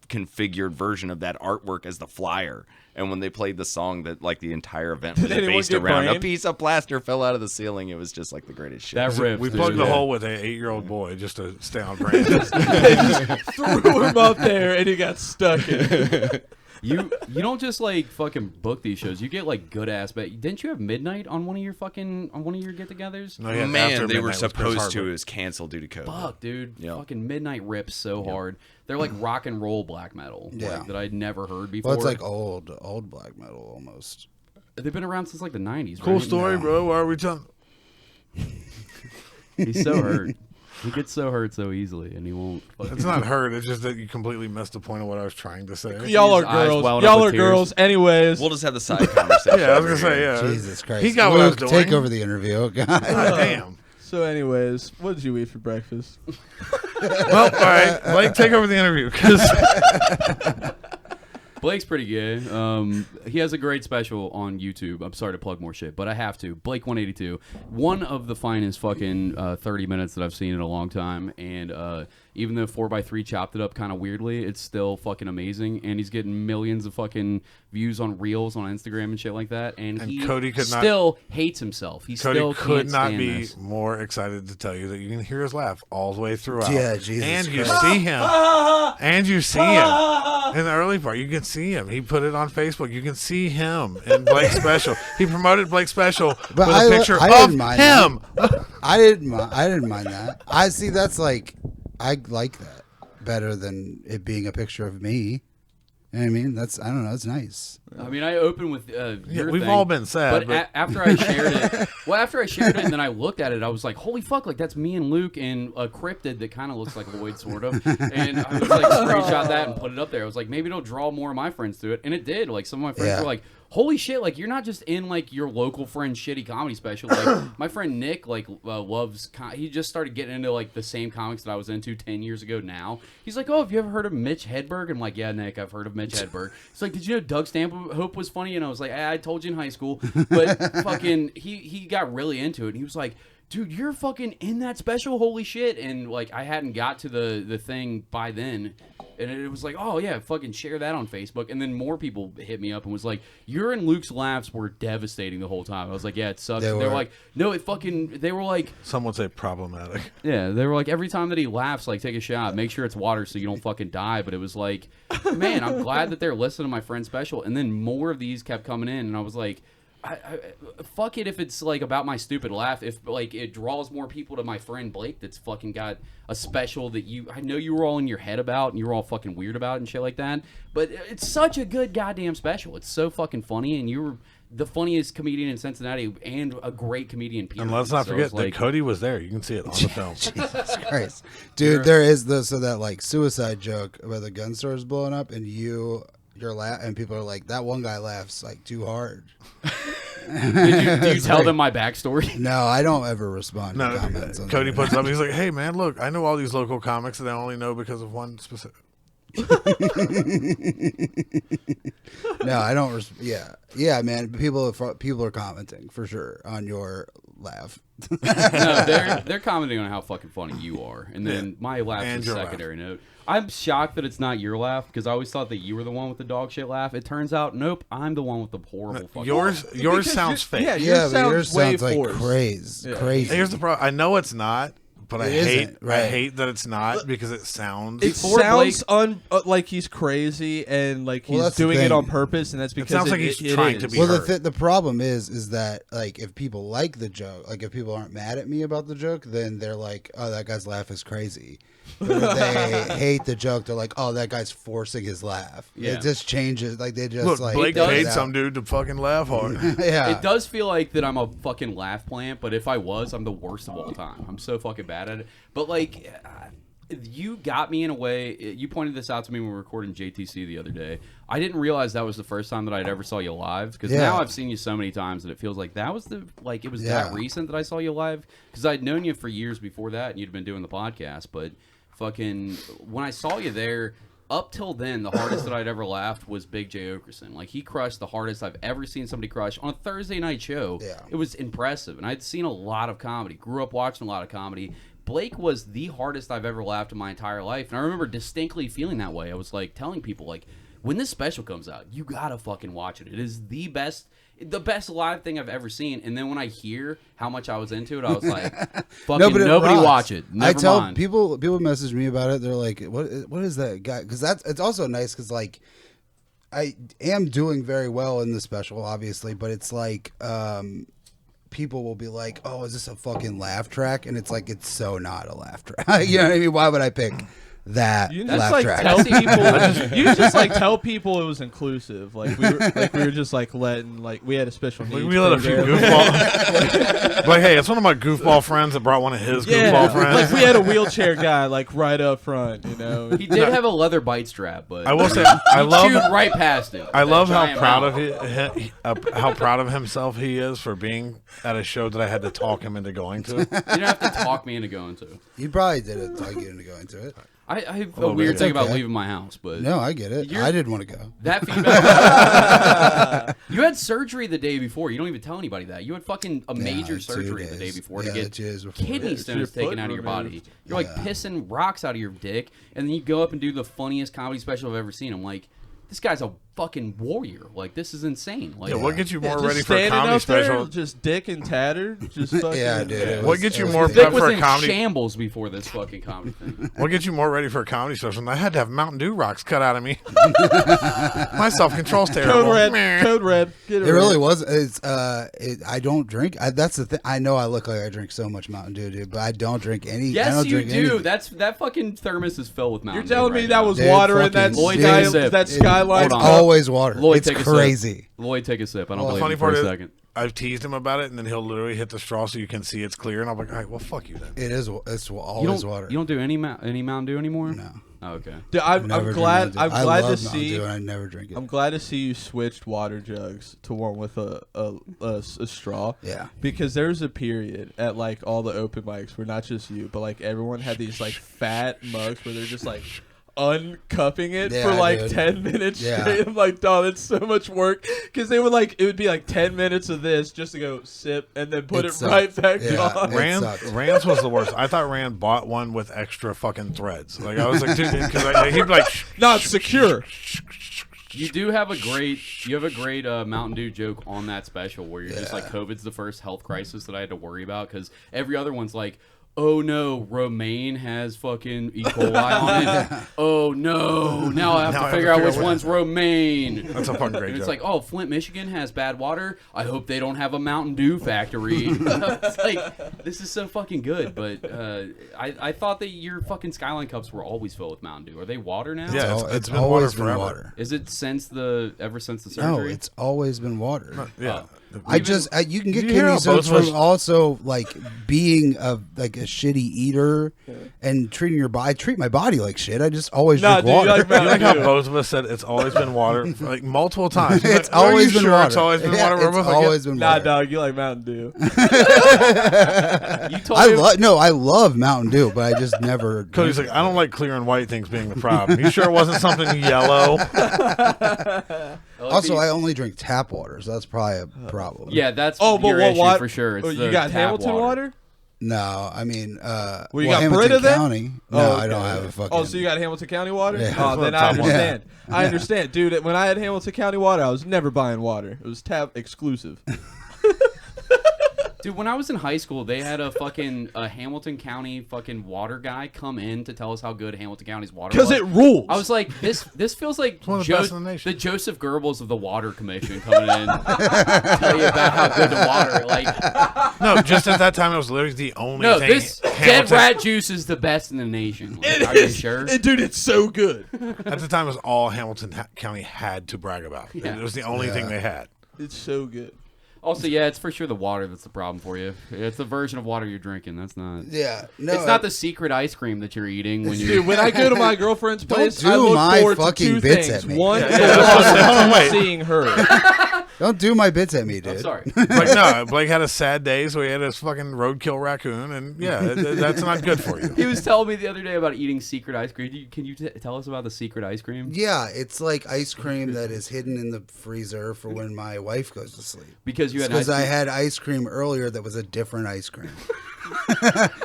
S4: configured version of that artwork as the flyer. And when they played the song, that like the entire event was
S2: anyone
S4: based
S2: get
S4: around a
S2: brained?
S4: piece of plaster fell out of the ceiling. It was just like the greatest shit.
S1: that rips.
S3: We
S1: dude.
S3: plugged the
S1: Yeah.
S3: hole with an 8-year-old boy just to stay on brand.
S2: threw him up there and he got stuck in it.
S1: You don't just like fucking book these shows. You get like good ass. But didn't you have Midnight on one of your get-togethers?
S3: No, yeah,
S4: Man,
S3: after
S4: they were
S3: Midnight was Chris
S4: supposed to.
S3: Hardwick.
S4: It was canceled due to COVID.
S1: Fuck, dude.
S4: Yeah.
S1: Fucking Midnight rips so hard. They're like rock and roll black metal.
S5: Yeah.
S1: Like, that I'd never heard before.
S5: Well, it's like old black metal almost.
S1: They've been around since like the 90s.
S3: Cool
S1: right?
S3: story, bro. Why are we telling?
S1: He's so hurt. He gets so hurt so easily, and he won't. Fucking...
S3: It's not hurt. It's just that you completely missed the point of what I was trying to say.
S2: Y'all are
S1: His eyes
S2: girls.
S1: welled up
S2: Y'all
S1: with
S2: are
S1: tears.
S2: girls. Anyways,
S4: We'll just have the side conversation.
S3: Yeah, I was
S4: over
S3: gonna say,
S4: here.
S3: yeah.
S5: Jesus Christ.
S3: He got what I was
S5: Luke,
S3: doing.
S5: take over the interview. God.
S3: God damn.
S2: so anyways, what did you eat for breakfast?
S3: Well, all right, Blake, take over the interview because
S1: Blake's pretty gay. He has a great special on YouTube. I'm sorry to plug more shit, but I have to. Blake 182, one of the finest fucking 30 minutes that I've seen in a long time. And even though 4x3 chopped it up kind of weirdly, it's still fucking amazing. And he's getting millions of fucking views on Reels on Instagram and shit like that. And he
S3: Cody could
S1: still hates himself. He
S3: Cody
S1: still
S3: could
S1: can't
S3: not
S1: stand
S3: be
S1: this.
S3: more excited to tell you that you can hear his laugh all the way throughout.
S5: Yeah, Jesus
S3: And you
S5: Christ.
S3: see him. And you see him. In the early part, you can see him. He put it on Facebook. You can see him in Blake's special. He promoted Blake's special
S5: But
S3: with a picture
S5: I
S3: of
S5: didn't mind
S3: him.
S5: I didn't mind that. I see. That's like I like that better than it being a picture of me. You know what I mean? I don't know. It's nice.
S1: I mean, I opened with your
S3: we've
S1: thing,
S3: all been sad.
S1: but after I shared it, and then I looked at it, I was like, "Holy fuck!" Like that's me and Luke and a cryptid that kind of looks like Lloyd, sort of. And I was like, screenshot that and put it up there. I was like, maybe it'll draw more of my friends to it, and it did. Like some of my friends were like, "Holy shit!" Like you're not just in like your local friend's shitty comedy special. Like my friend Nick, like loves. He just started getting into like the same comics that I was into 10 years ago. Now he's like, "Oh, have you ever heard of Mitch Hedberg?" I'm like, "Yeah, Nick, I've heard of Mitch Hedberg." He's like, "Did you know Doug Stanhope was funny?" And I was like, I told you in high school. But fucking, he got really into it. And he was like, dude, you're fucking in that special? Holy shit. And like, I hadn't got to the thing by then. And it was like, oh yeah, fucking share that on Facebook. And then more people hit me up and was like, your and Luke's laughs were devastating the whole time. I was like, yeah, it sucks. They were like, no, they were like,
S3: some would say problematic.
S1: yeah, they were like, every time that he laughs, like, take a shot, make sure it's water so you don't fucking die. But it was like, man, I'm glad that they're listening to my friend's special. And then more of these kept coming in, and I was like, fuck it if it's like about my stupid laugh. If like it draws more people to my friend Blake that's fucking got a special that I know you were all in your head about and you were all fucking weird about and shit like that. But it's such a good goddamn special. It's so fucking funny, and you were the funniest comedian in Cincinnati and a great comedian. Period.
S3: And let's not forget
S1: like,
S3: that Cody was there. You can see it on the film.
S5: Jesus Christ, dude! There is that like suicide joke about the gun stores blowing up, and you're and people are like, that one guy laughs like too hard.
S1: do you tell them my backstory?
S5: No, I don't ever respond to
S3: No,
S5: comments.
S3: Cody puts up. He's like, "Hey man, look, I know all these local comics that I only know because of one specific."
S5: No, I don't. Yeah, man. People are commenting for sure on your laugh.
S1: No, they're commenting on how fucking funny you are, and then my laugh
S3: And
S1: is a
S3: your laugh.
S1: secondary note. I'm shocked that it's not your laugh because I always thought that you were the one with the dog shit laugh. It turns out, nope, I'm the one with the horrible fucking
S3: Yours
S2: Because
S3: sounds fake.
S2: Yeah,
S5: Yeah, but yours
S2: way
S5: sounds like
S2: forced.
S5: crazy.
S2: Yeah.
S5: Crazy.
S3: Here's the problem. I know it's not, but I
S5: It isn't,
S3: I
S5: right.
S3: hate that it's not because it sounds.
S2: It
S1: Before
S2: sounds like he's crazy and like
S5: Well,
S2: he's
S5: that's the
S2: doing it
S5: thing.
S2: on purpose, and that's because
S3: sounds like he's trying to
S2: is.
S3: be
S5: Well,
S3: heard.
S5: the problem is that like if people like the joke, like if people aren't mad at me about the joke, then they're like, oh, that guy's laugh is crazy. But if they hate the joke, they're like, oh, that guy's forcing his laugh.
S1: Yeah.
S5: It just changes. Like they just
S3: Look,
S5: like
S3: Blake
S5: cut it
S3: paid
S5: out.
S3: some dude to fucking laugh hard.
S5: Yeah.
S1: It does feel like that I'm a fucking laugh plant, but if I was, I'm the worst of all time. I'm so fucking bad at it. But like, you got me in a way. You pointed this out to me when we were recording JTC the other day. I didn't realize that was the first time that I'd ever saw you live, because
S5: Yeah.
S1: now I've seen you so many times that it feels like that was it was
S5: Yeah.
S1: that recent that I saw you live, because I'd known you for years before that and you'd been doing the podcast. But fucking when I saw you there, up till then, the hardest that I'd ever laughed was Big J Okerson. Like, he crushed the hardest I've ever seen somebody crush on a Thursday night show.
S5: Yeah.
S1: It was impressive. And I'd seen a lot of comedy, grew up watching a lot of comedy. Blake was the hardest I've ever laughed in my entire life. And I remember distinctly feeling that way. I was like telling people, like, when this special comes out, you gotta fucking watch it. It is the best live thing I've ever seen. And then when I hear how much I was into it, I was like, fucking
S5: but it
S1: nobody
S5: rocks.
S1: watch it. Never
S5: I tell
S1: mind.
S5: people message me about it. They're like, what is that guy? Because it's also nice because like I am doing very well in the special, obviously, but it's like people will be like, oh, is this a fucking laugh track? And it's like, it's so not a laugh track. You know what I mean? Why would I pick that
S2: You
S5: laugh
S2: just like
S5: track?
S2: tell people. You just like tell people it was inclusive. Like we were just like letting we had a special needs.
S3: We let a few
S2: program.
S3: goofball. Like, hey, it's one of my goofball friends that brought one of his goofball friends.
S2: like we had a wheelchair guy like right up front. You know,
S1: He did have a leather bite strap, but
S3: I will say, I love
S1: chewed right past it.
S3: I love
S1: That
S3: how
S1: giant
S3: proud
S1: mouth.
S3: how proud of himself he is for being at a show that I had to talk him into going to.
S1: You don't have to talk me into going to.
S5: You probably did it, talk you into going to it.
S1: I have a
S3: little
S1: weird
S3: bit.
S1: thing about
S5: Okay.
S1: leaving my house, but
S5: No, I get it.
S1: You're-
S5: I didn't want to go.
S1: that feedback. You had surgery the day before. You don't even tell anybody that. You had fucking a major
S5: 2
S1: surgery the
S5: days.
S1: day before
S5: Yeah,
S1: to get
S5: 2 days before.
S1: kidney
S2: your
S1: stones
S2: foot
S1: taken out of your body.
S2: removed.
S1: You're like pissing rocks out of your dick, and then you go up and do the funniest comedy special I've ever seen. I'm like, this guy's a fucking warrior. Like, this is insane. Like,
S3: Yeah, what gets you more
S2: Just
S3: ready for a
S2: standing
S3: comedy
S2: up there,
S3: special?
S2: just dick and tattered. Just fucking.
S5: Yeah, dude. it
S3: What
S5: was-
S3: gets
S5: it
S3: you
S5: was
S3: more
S5: big.
S1: Dick
S3: prep
S1: was
S3: for a
S1: in
S3: comedy?
S1: shambles before this fucking comedy thing.
S3: What gets you more ready for a comedy special? And I had to have Mountain Dew rocks cut out of me. My self-control's terrible.
S2: Code red.
S3: Meh.
S2: Code red. Get
S5: It really was. It's I don't drink. That's the thing. I know I look like I drink so much Mountain Dew, dude, but I don't drink any. I
S1: Yes,
S5: don't
S1: you
S5: drink
S1: do.
S5: anything.
S1: That fucking thermos is filled with Mountain
S2: You're
S1: Dew
S2: telling
S1: right
S2: me that
S1: now.
S2: was
S5: Dude,
S2: water in that
S5: fucking-
S1: Lloyd, take a sip.
S2: that skyline?
S1: Hold
S5: It's
S1: on.
S5: always water.
S1: Lloyd,
S5: It's
S1: take a sip.
S5: crazy.
S1: Lloyd, take a sip. I don't
S5: Well,
S1: believe
S3: Funny
S1: you for
S3: part
S1: a
S3: is,
S1: second.
S3: I've teased him about it, and then he'll literally hit the straw so you can see it's clear, and I'm like, all right, well, fuck you then.
S5: It is. It's
S1: You
S5: always
S1: don't,
S5: water.
S1: you don't do any Mountain Dew anymore?
S5: No.
S1: Oh, okay.
S2: Dude,
S5: Never
S2: I'm
S5: drink
S2: glad.
S5: Mountain Dew.
S2: I'm
S5: I
S2: glad
S5: love
S2: to
S5: Mountain
S2: see.
S5: Dew and I never drink it.
S2: I'm glad to see you switched water jugs to one with a straw.
S5: Yeah.
S2: Because there's a period at like all the open mics where not just you, but like everyone had these like fat mugs where they're just like uncupping it for
S5: Yeah,
S2: like
S5: dude.
S2: 10 minutes
S5: Yeah.
S2: straight. I'm like, dog, it's so much work. Because they would like, it would be like 10 minutes of this just to go sip and then put
S5: It
S2: it
S5: sucked.
S2: right back
S5: Yeah.
S2: on.
S5: It
S3: Rand,
S5: sucked.
S3: Rand's was the worst. I thought Rand bought one with extra fucking threads. Like, I was like, dude, because he'd be like,
S2: Not secure.
S1: You do have a great Mountain Dew joke on that special where you're just like, COVID's the first health crisis that I had to worry about, because every other one's like, oh no, romaine has fucking E. coli on it. Oh no, now I have to figure out which one's romaine.
S3: that's a fucking great
S1: And it's
S3: joke.
S1: like, oh, Flint, Michigan has bad water. I hope they don't have a Mountain Dew factory. It's like, this is so fucking good. But I thought that your fucking Skyline cups were always filled with Mountain Dew. Are they water now?
S3: Yeah.
S5: It's
S3: been
S5: always
S3: water
S5: been
S3: forever.
S5: water.
S1: Is it ever since the
S5: No,
S1: surgery?
S5: it's always been water.
S3: yeah.
S5: You can get
S3: Did you hear
S5: kidney
S3: how
S5: stones
S3: both of us-
S5: from also like being a shitty eater and treating your body. I treat my body like shit. I just always
S2: Nah,
S5: drink
S2: dude, you
S5: water.
S2: like
S3: You like
S2: Mountain
S3: how
S2: Dew.
S3: both of us said it's always been water for, like multiple times. You're
S5: It's
S3: like, are
S5: always
S3: you
S5: been
S3: sure
S5: water.
S3: It's always been water. We're
S5: It's
S3: both like,
S5: always
S3: yeah.
S5: been
S2: Nah,
S5: water.
S2: dog, you like Mountain Dew.
S1: You told me.
S5: I love Mountain Dew, but I just never.
S3: Cody's
S5: drink
S3: like, I don't like clear and white things being the problem. You sure it wasn't something yellow?
S5: Also, I only drink tap water, so that's probably a problem.
S1: Yeah, that's
S2: Oh, but
S1: your
S2: what
S1: issue
S2: water?
S1: for sure. It's
S2: Oh,
S1: the
S2: you got
S1: tap
S2: Hamilton water?
S5: No, I mean,
S2: you got
S5: Hamilton
S2: Brita then?
S5: County. No,
S2: Oh,
S5: I don't
S2: okay.
S5: have a fucking.
S2: Oh, so you got Hamilton County water?
S5: Yeah.
S2: Oh, then I
S3: Top water.
S2: understand. I understand. Dude, when I had Hamilton County water, I was never buying water. It was tap exclusive.
S1: Dude, when I was in high school, they had a fucking Hamilton County fucking water guy come in to tell us how good Hamilton County's water was.
S2: Because it rules.
S1: I was like, this feels like
S3: one of the best in the nation.
S1: Joseph Goebbels of the Water Commission coming in to tell you about how good the water. Like,
S3: No, just at that time, it was literally the only
S1: no,
S3: thing.
S1: this dead
S3: Hamilton-
S1: rat juice is the best in the nation. Like,
S2: It
S1: are you
S2: is.
S1: sure?
S2: Dude, it's so good.
S3: At the time, it was all Hamilton County had to brag about.
S1: Yeah.
S3: It was the only thing they had.
S2: It's so good.
S1: Also, yeah, it's for sure the water that's the problem for you. It's the version of water you're drinking. That's not.
S5: Yeah, no,
S1: It's not the secret ice cream that you're eating when you.
S2: Dude, when I go to my girlfriend's place,
S5: do
S2: I look
S5: my
S2: forward to
S5: fucking
S2: two
S5: bits
S2: things.
S5: at me.
S2: One,
S3: Yeah. Wait.
S2: seeing her.
S5: Don't do my bits at me, dude.
S1: I'm sorry.
S3: Like, no, Blake had a sad day, so he had his fucking roadkill raccoon, and yeah, that's not good for you.
S1: He was telling me the other day about eating secret ice cream. Can you tell us about the secret ice cream?
S5: Yeah, it's like ice cream that is hidden in the freezer for when my wife goes to sleep.
S1: Because you had
S5: Because
S1: ice
S5: I
S1: cream.
S5: had ice cream earlier that was a different ice cream.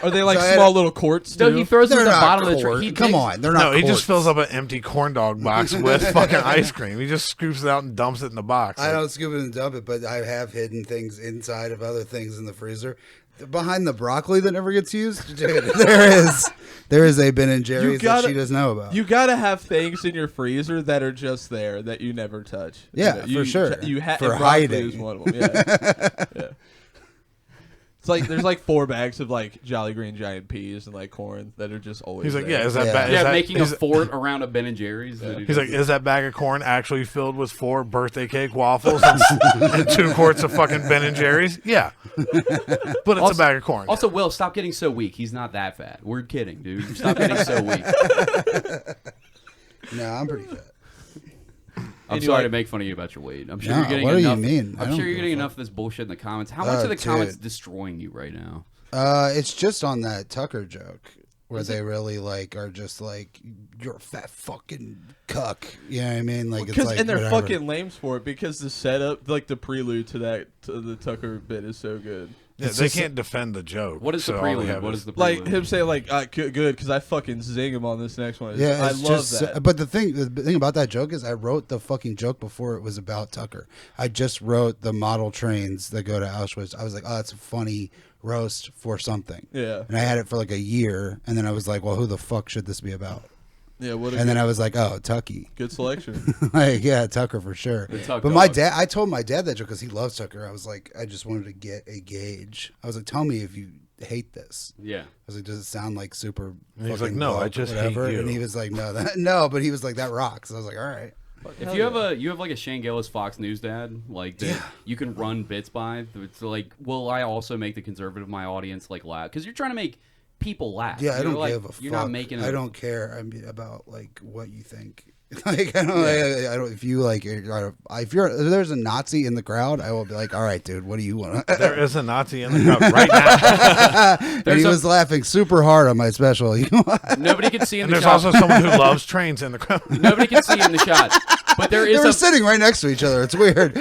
S2: Are they like
S5: So I had
S2: small
S5: a-
S2: little quarts,
S1: No,
S2: too?
S1: he throws them
S5: They're
S1: at the
S5: not
S1: bottom of the
S5: quart.
S1: tray. He
S5: Come
S1: takes-
S5: on, they're not.
S3: No, he just
S5: quarts.
S3: fills up an empty corn dog box with fucking ice cream. He just scoops it out and dumps it in the box.
S5: I don't scoop it and dump it, but I have hidden things inside of other things in the freezer. Behind the broccoli that never gets used, dude, there is a Ben and Jerry's that
S2: gotta-
S5: she doesn't know about.
S2: You gotta have things in your freezer that are just there that you never touch.
S5: Yeah,
S2: You know,
S5: for sure.
S2: You
S5: For
S2: and broccoli
S5: hiding.
S2: is one of them. Yeah. Yeah. It's like there's like 4 bags of like Jolly Green Giant peas and like corn that are just always.
S3: He's like,
S2: there.
S3: yeah, is that
S5: Yeah.
S3: bad?
S1: Yeah, making a fort around a Ben and Jerry's.
S3: He's like, is that bag of corn actually filled with 4 birthday cake waffles and 2 quarts of fucking Ben and Jerry's? Yeah, but it's a bag of corn.
S1: Also, Will, stop getting so weak. He's not that fat. We're kidding, dude. Stop getting so weak.
S5: No, I'm pretty fat.
S1: I'm
S2: And you
S1: sorry
S2: like-
S1: to make fun of you about your weight. I'm sure
S5: No,
S1: you're getting
S5: what do you
S1: enough.
S5: mean? I
S1: I'm
S5: don't
S1: sure you're
S5: give a
S1: getting
S5: fuck.
S1: enough of this bullshit in the comments. How much of the
S5: Dude.
S1: comments destroying you right now?
S5: It's just on that Tucker joke where they really like are just like, you're a fat fucking cuck. You know what I mean? Like it's like,
S2: and they're
S5: whatever.
S2: fucking lame for it because the setup, like the prelude to the Tucker bit is so good.
S3: Yeah, they can't defend the joke.
S1: What is the
S3: so all they
S1: prelude?
S3: have
S1: What
S3: is-
S1: is the prelude?
S2: Like him saying like good because I fucking zing him on this next one.
S5: Yeah,
S2: I
S5: it's
S2: love
S5: just,
S2: that.
S5: But the thing about that joke is, I wrote the fucking joke before it was about Tucker. I just wrote the model trains that go to Auschwitz. I was like, oh, that's a funny roast for something.
S2: Yeah.
S5: And I had it for like a year, and then I was like, well, who the fuck should this be about?
S2: Yeah, what a
S5: And then
S2: good,
S5: I was like, oh, Tucky.
S2: good selection.
S5: Like, yeah, Tucker for sure.
S1: The Tuck
S5: But my
S1: dog.
S5: dad, I told my dad that joke because he loves Tucker. I was like, I just wanted to get a gauge. I was like, tell me if you hate this.
S1: Yeah.
S5: I was like, does it sound like super?
S3: And he's
S5: fucking
S3: like, no, I
S5: woke,
S3: just hate
S5: whatever?
S3: you.
S5: And he was like, no, but he was like, that rocks. I was like, all right.
S1: If you have like a Shane Gillis Fox News dad, like that you can run bits by. It's like, will I also make the conservative my audience like laugh? Because you're trying to make people laugh.
S5: Yeah, I
S1: You're
S5: don't
S1: like,
S5: give a fuck.
S1: You're not making.
S5: I don't care about like what you think. Like I don't. If you like, if there's a Nazi in the crowd, I will be like, all right, dude, what do you want?
S3: There is a Nazi in the crowd right now.
S5: And he was laughing super hard on my special.
S1: Nobody can see in
S3: And
S1: the
S3: there's
S1: shot.
S3: also someone who loves trains in the crowd.
S1: Nobody can see in the shot. But there
S5: They
S1: is
S5: were
S1: a.
S5: sitting right next to each other. It's weird.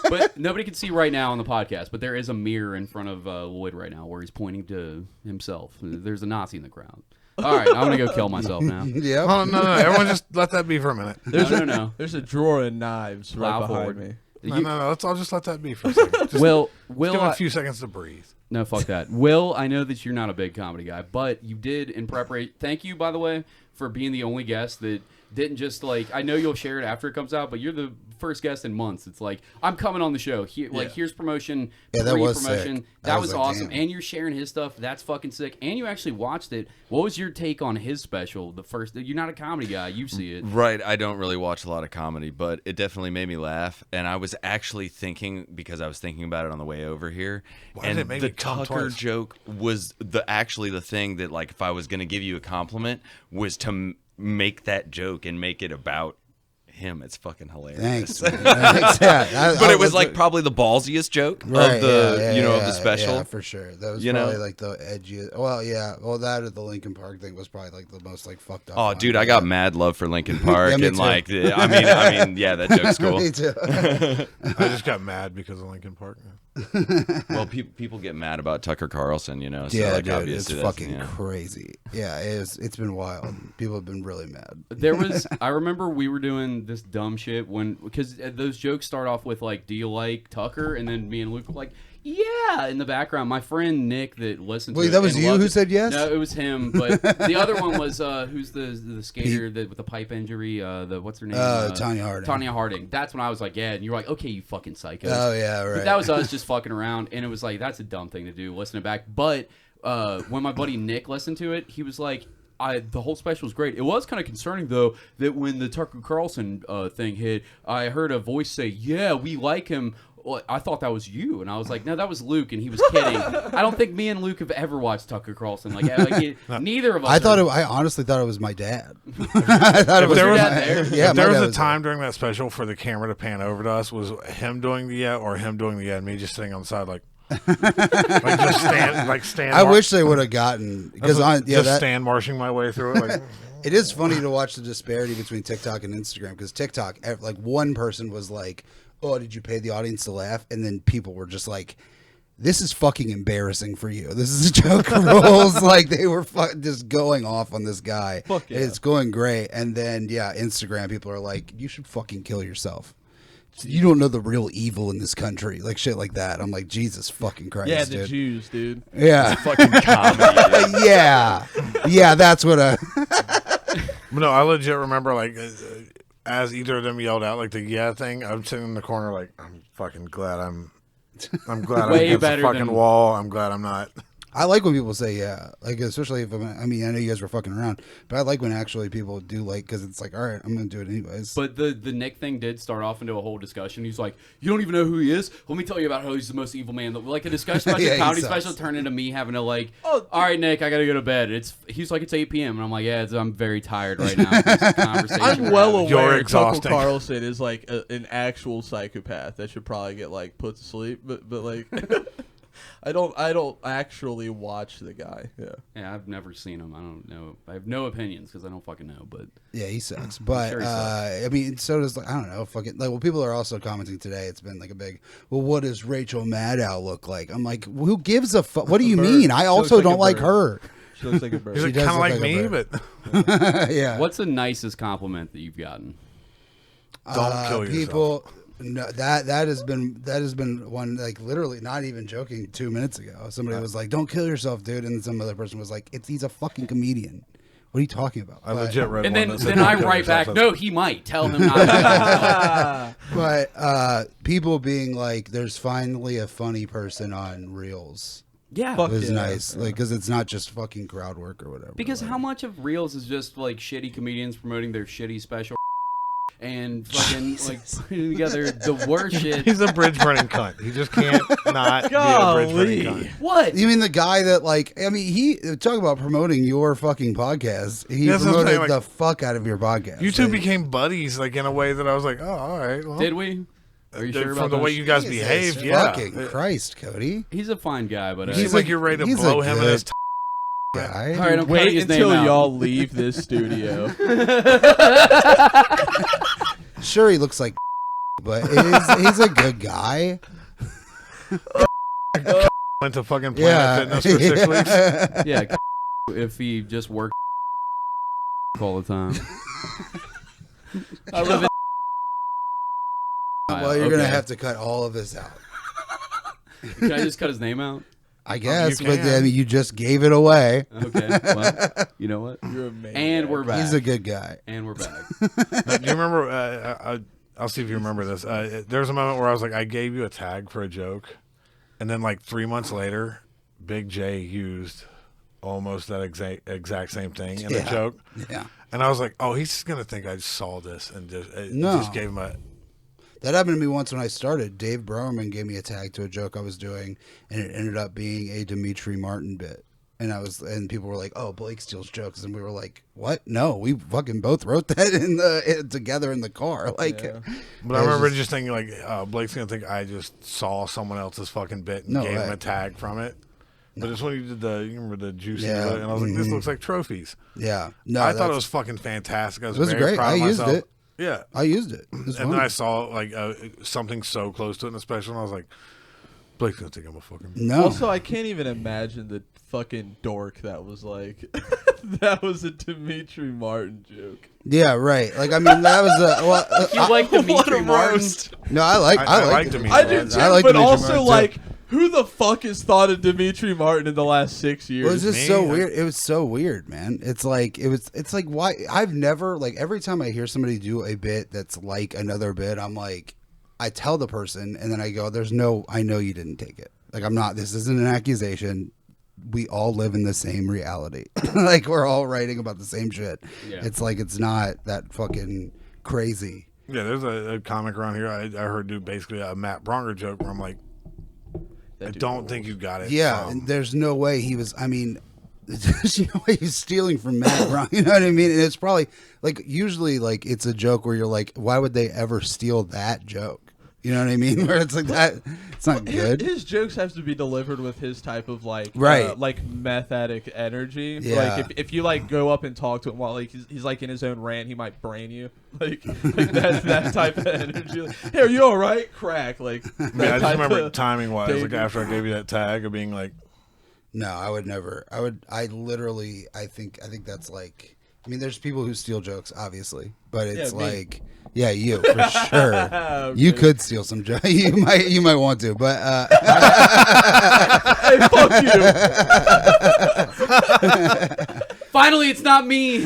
S1: But nobody can see right now on the podcast. But there is a mirror in front of Lloyd right now where he's pointing to himself. There's a Nazi in the crowd. All right, I'm gonna go kill myself now.
S5: Yeah.
S3: Oh, no, everyone just let that be for a minute.
S1: No.
S2: There's a drawer of knives right
S1: Plow
S2: behind
S1: forward.
S2: me.
S3: No, let's all just let that be for a second. Just
S1: Will
S3: give him
S1: I-
S3: a few seconds to breathe.
S1: No, fuck that. Will, I know that you're not a big comedy guy, but you did in preparation. Thank you, by the way, for being the only guest that didn't just like. I know you'll share it after it comes out, but you're the first guest in months. It's like I'm coming on the show. Here, like here's promotion.
S5: Yeah, that was
S1: promotion.
S5: sick.
S1: That
S5: I
S1: was
S5: was like,
S1: awesome,
S5: damn.
S1: and you're sharing his stuff. That's fucking sick. And you actually watched it. What was your take on his special? The first. You're not a comedy guy. You see it.
S4: Right, I don't really watch a lot of comedy, but it definitely made me laugh. And I was actually thinking, because I was thinking about it on the way over here,
S3: Why did
S4: and
S3: it make
S4: the
S3: me come
S4: Tucker
S3: twice?
S4: joke was actually the thing that, like, if I was going to give you a compliment, was to make that joke and make it about him. It's fucking hilarious.
S5: Thanks. Thanks. Yeah,
S4: But it was like probably the ballsiest joke of the special.
S5: Yeah, for sure. That was
S4: You know?
S5: probably like the edgiest. Well, yeah. Well, that or the Linkin Park thing was probably like the most like fucked up.
S4: Oh,
S5: one.
S4: dude, I got mad love for Linkin Park,
S5: Yeah, me
S4: and
S5: too.
S4: like, I mean, yeah, that joke's cool.
S5: Me too.
S3: I just got mad because of Linkin Park.
S4: Well, people get mad about Tucker Carlson, you know. So
S5: Yeah,
S4: like,
S5: dude, it's
S4: obviously that's,
S5: fucking
S4: you know.
S5: crazy. Yeah, it's been wild. People have been really mad.
S1: There was, I remember we were doing this dumb shit because those jokes start off with like, do you like Tucker? And then me and Luke were like, yeah, in the background. My friend Nick that listened to
S5: Wait,
S1: it
S5: that was
S1: and
S5: you
S1: loved
S5: who
S1: it.
S5: said yes?
S1: No, it was him. But the other one was, who's the skater with the pipe injury? What's her name?
S5: Tanya Harding.
S1: Tanya Harding. That's when I was like, yeah. And you're like, okay, you fucking psychos.
S5: Oh yeah, right.
S1: But that was us just fucking around. And it was like, that's a dumb thing to do, listening back. But when my buddy Nick listened to it, he was like, the whole special was great. It was kind of concerning though that when the Tucker Carlson thing hit, I heard a voice say, "Yeah, we like him." Well, I thought that was you, and I was like, "No, that was Luke," and he was kidding. I don't think me and Luke have ever watched Tucker Carlson. Neither of us.
S5: I honestly thought it was my dad. I thought it was
S3: there
S5: my
S3: was-
S5: dad. Yeah,
S3: if
S5: my
S3: there was
S5: dad
S3: a time during that special for the camera to pan over to us, was him doing the or him doing the and me just sitting on the side like just stand.
S5: I wish they would have gotten because
S3: stand marching my way through it. Like,
S5: it is funny to watch the disparity between TikTok and Instagram because TikTok, like one person was like, "Oh, did you pay the audience to laugh?" And then people were just like, "This is fucking embarrassing for you. This is a joke rules." Like they were just going off on this guy.
S2: Fuck yeah.
S5: It's going great. And then Instagram people are like, "You should fucking kill yourself. You don't know the real evil in this country." Like shit like that. I'm like, Jesus fucking Christ,
S2: Yeah, the
S5: dude.
S2: Jews, dude.
S5: Yeah.
S4: Fucking comedy. Dude.
S5: Yeah, that's what
S3: no, I legit remember like as either of them yelled out like the thing. I'm sitting in the corner like I'm fucking glad I'm glad I'm
S1: Way
S3: against the
S1: better
S3: fucking
S1: than-
S3: wall. I'm glad I'm not.
S5: I like when people say yeah, like especially if I mean I know you guys were fucking around, but I like when actually people do like because it's like all right, I'm gonna do it anyways.
S1: But the Nick thing did start off into a whole discussion. He's like, "You don't even know who he is. Let me tell you about how he's the most evil man." Like a discussion about
S5: Yeah,
S1: the
S5: he
S1: comedy
S5: sucks.
S1: special turned into me having to like,
S2: Oh,
S1: "All right, Nick, I gotta go to bed." He's like, "It's 8 p.m." and I'm like, "Yeah, I'm very tired right now." From this conversation
S2: I'm
S1: we're
S2: well
S1: having."
S3: You're
S2: aware Tucker
S3: exhausting.
S2: Carlson is like an actual psychopath that should probably get like put to sleep, but like I don't actually watch the guy. Yeah.
S1: Yeah, I've never seen him. I don't know. I have no opinions because I don't fucking know. But
S5: Yeah, he sucks. But
S1: sure he sucks.
S5: I mean, so does I don't know. Fucking like. Well, people are also commenting today. It's been like a big. Well, what does Rachel Maddow look like? I'm like, who gives a fuck? What do you
S2: bird.
S5: mean? I
S2: She
S5: also
S2: looks like
S5: don't
S2: a
S5: like
S2: bird.
S5: her.
S2: She looks like a bird.
S3: He's
S5: She
S3: like,
S5: does
S3: kind of
S5: look
S3: like
S5: like a
S3: me,
S5: bird.
S3: but
S5: Yeah.
S1: what's the nicest compliment that you've gotten?
S3: don't kill yourself.
S5: People. No, that has been one, like, literally not even joking 2 minutes ago. Somebody was like, "Don't kill yourself, dude," and some other person was like, "He's a fucking comedian. What are you talking about?"
S3: I legit read
S1: And
S3: one
S1: then
S3: that said,
S1: then I
S3: "Don't kill
S1: write
S3: yourself."
S1: back, no, he might. Tell him not.
S5: But people being like, "There's finally a funny person on Reels."
S1: Yeah.
S2: Fuck
S5: Was
S2: yeah.
S5: nice, like, because it's not just fucking crowd work or whatever.
S1: Because
S5: like,
S1: how much of Reels is just like shitty comedians promoting their shitty special and fucking like putting together the worst shit.
S3: He's a bridge burning cunt. He just can't not be a bridge burning cunt.
S1: What?
S5: You mean the guy that, like, I mean, he talk about promoting your fucking podcast. He
S3: That's what I'm
S5: promoted
S3: saying, like,
S5: the fuck out of your podcast.
S3: You two
S5: Like,
S3: became buddies, like in a way that I was like, oh, all right. Well,
S1: Did we? Are you sure
S3: from
S1: about
S3: the
S1: that?
S3: way you guys
S5: Jesus
S3: behaved, yeah.
S5: Fucking Christ, Cody.
S1: He's a fine guy, but
S3: He's like you're ready to
S5: he's a
S3: blow him in his.
S5: good guy.
S1: all right, I'm cutting
S2: Wait
S1: his
S2: until
S1: name out.
S2: y'all leave this studio.
S5: Sure, he looks like, but he's a good guy.
S3: Went to fucking Planet
S5: Yeah.
S3: Fitness for 6 weeks.
S1: Yeah, if he just worked all the time. I live in.
S5: Well, you're gonna
S1: Okay.
S5: have to cut all of this out,
S1: Can I just cut his name out?
S5: I guess.
S3: you
S5: But
S3: can.
S5: I mean, you just gave it away.
S1: Okay. Well, you know what?
S2: You're a maniac.
S1: And we're back.
S5: He's a good guy.
S1: And we're back.
S3: Do you remember? I'll see if you remember this. There was a moment where I was like, I gave you a tag for a joke, and then like 3 months later, Big J used almost that exact same thing in a
S5: Yeah.
S3: joke,
S5: Yeah,
S3: and I was like, oh, he's just gonna think I saw this and
S5: No.
S3: just gave him a.
S5: that happened to me once when I started. Dave Browerman gave me a tag to a joke I was doing, and it ended up being a Dimitri Martin bit. And people were like, "Oh, Blake steals jokes," and we were like, "What? No, we fucking both wrote that together in the car." Like,
S2: Yeah.
S3: But I
S5: It was
S3: remember just thinking like, Blake's gonna think I just saw someone else's fucking bit and
S5: No
S3: gave him
S5: way.
S3: a tag from it. But it's when you did you remember the juicy,
S5: Yeah.
S3: and I was like, this looks like trophies.
S5: yeah, no,
S3: I thought it
S5: that's-
S3: was fucking fantastic. I was,
S5: It was
S3: very
S5: great.
S3: proud
S5: I
S3: of
S5: used
S3: myself.
S5: it.
S3: Yeah.
S5: I used it. It was
S3: And then
S5: fun.
S3: I saw like something so close to it in the special, and I was like, Blake's gonna think I'm a fucking.
S5: No,
S2: Also, I can't even imagine the fucking dork that was like, that was a Dimitri Martin joke.
S5: yeah, right. Like, I mean, that was a well.
S1: You like
S2: What
S1: Dimitri
S2: a
S1: Martin?
S2: roast.
S5: No, I like
S3: Dimitri
S2: I do
S3: Martin.
S2: too,
S5: I like
S2: but
S5: Dimitri
S2: also
S5: Martin, too.
S2: like, who the fuck has thought of Dimitri Martin in the last 6 years?
S5: It was just
S3: Me,
S5: so
S3: I-
S5: weird. It was so weird, man. It's like why I've never, like, every time I hear somebody do a bit that's like another bit, I'm like, I tell the person and then I go, I know you didn't take it. Like, this isn't an accusation. We all live in the same reality. Like, we're all writing about the same shit.
S1: Yeah.
S5: It's like, it's not that fucking crazy.
S3: Yeah, there's a comic around here I heard do basically a Matt Bronger joke where I'm like, I don't think you got it.
S5: Yeah,
S3: from-
S5: and there's no way he was. I mean, there's no way he's stealing from Matt Brown. You know what I mean? And it's probably like usually like it's a joke where you're like, why would they ever steal that joke? You know what I mean? Where it's like that, it's not good.
S2: His jokes have to be delivered with his type of like,
S5: Right.
S2: like meth addict energy.
S5: Yeah.
S2: Like if you like go up and talk to him while like he's like in his own rant, he might brain you. Like that type of energy. Like, hey, are you all right? Crack. Like
S3: I
S2: that
S3: just
S2: type
S3: remember
S2: of
S3: timing wise, like
S2: danger.
S3: after I gave you that tag of being like,
S5: No, I would never. I literally. I think that's like. I mean, there's people who steal jokes, obviously, but it's
S2: Yeah, me.
S5: like, yeah, you for sure.
S2: Okay.
S5: You could steal some jokes. You might want to, but
S2: Hey, fuck you.
S1: Finally, it's not me.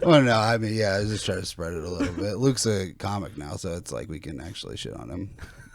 S5: well, no, I mean, yeah, I was just trying to spread it a little bit. Luke's a comic now, so it's like we can actually shit on him.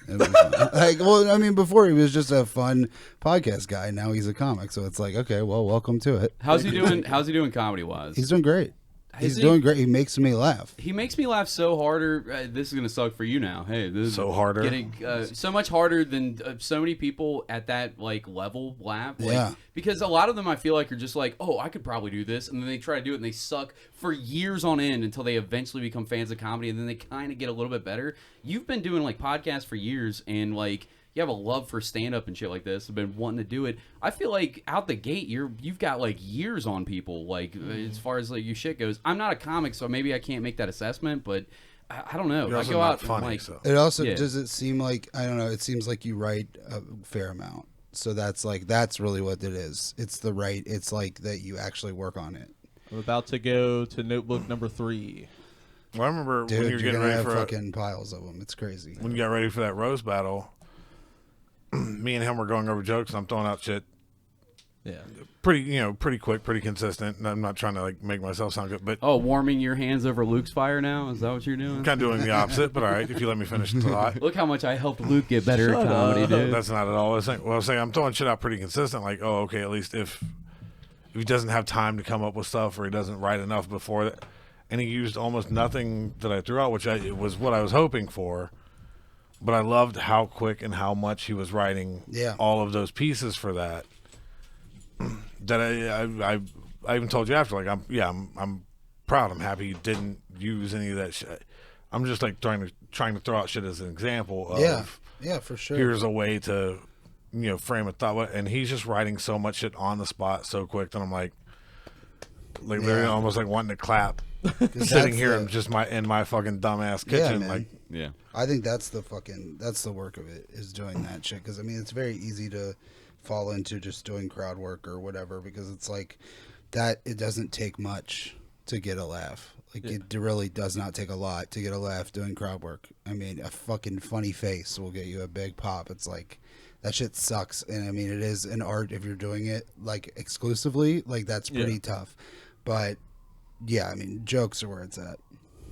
S5: It'd be fun. Like, well, I mean, before he was just a fun podcast guy. Now he's a comic, so it's like, okay, well, welcome to it.
S1: How's he doing? How's he doing comedy wise?
S5: He's doing great. He's
S1: Is he?
S5: doing great. He makes me laugh.
S1: He makes me laugh so harder. This is gonna suck for you now. Hey, this is
S3: So harder?
S1: Getting so much harder than so many people at that like level laugh. Like,
S5: Yeah.
S1: Because a lot of them I feel like are just like, oh, I could probably do this, and then they try to do it and they suck for years on end until they eventually become fans of comedy, and then they kind of get a little bit better. You've been doing like podcasts for years, and like you have a love for stand up and shit like this, have been wanting to do it. I feel like out the gate you've got like years on people, like as far as like your shit goes. I'm not a comic, so maybe I can't make that assessment, but I don't know.
S3: You're
S1: I
S3: also
S1: go
S3: not
S1: out
S3: funny,
S1: and, like,
S3: so.
S5: It also
S1: Yeah.
S5: does it seem like, I don't know, it seems like you write a fair amount. So that's really what it is. It's like that you actually work on it.
S2: I'm about to go to notebook number 3.
S3: Well, I remember
S5: Dude,
S3: when you were
S5: you're
S3: getting
S5: gonna
S3: ready
S5: have
S3: for
S5: fucking piles of them. It's crazy.
S3: when you got ready for that roast battle. Me and him were going over jokes, and I'm throwing out shit
S2: Yeah.
S3: pretty quick, pretty consistent. And I'm not trying to like make myself sound good, but
S1: Oh, warming your hands over Luke's fire now? Is that what you're doing?
S3: kind of doing the opposite. But all right, if you let me finish the thought.
S1: Look how much I helped Luke get better
S2: Shut
S1: at comedy,
S2: up.
S1: dude.
S3: That's not at all what I was saying. Well, I was saying I'm throwing shit out pretty consistent. Like, oh, okay, at least if he doesn't have time to come up with stuff or he doesn't write enough before that, and he used almost nothing that I threw out, which it was what I was hoping for. But I loved how quick and how much he was writing all of those pieces for that. That I even told you after, like I'm proud. I'm happy you didn't use any of that shit. I'm just like trying to throw out shit as an example of
S5: Yeah, for sure.
S3: here's a way to frame a thought. And he's just writing so much shit on the spot so quick that I'm like literally almost like wanting to clap, sitting here in just my fucking dumbass kitchen.
S5: man.
S3: Like,
S4: Yeah.
S5: I think that's the work of it, is doing that shit. Because I mean, it's very easy to fall into just doing crowd work or whatever, because it's like that. It doesn't take much to get a laugh. Like it really does not take a lot to get a laugh doing crowd work. I mean, a fucking funny face will get you a big pop. It's like that shit sucks. And I mean, it is an art if you're doing it like exclusively. Like that's pretty tough. But yeah, I mean, jokes are where it's at.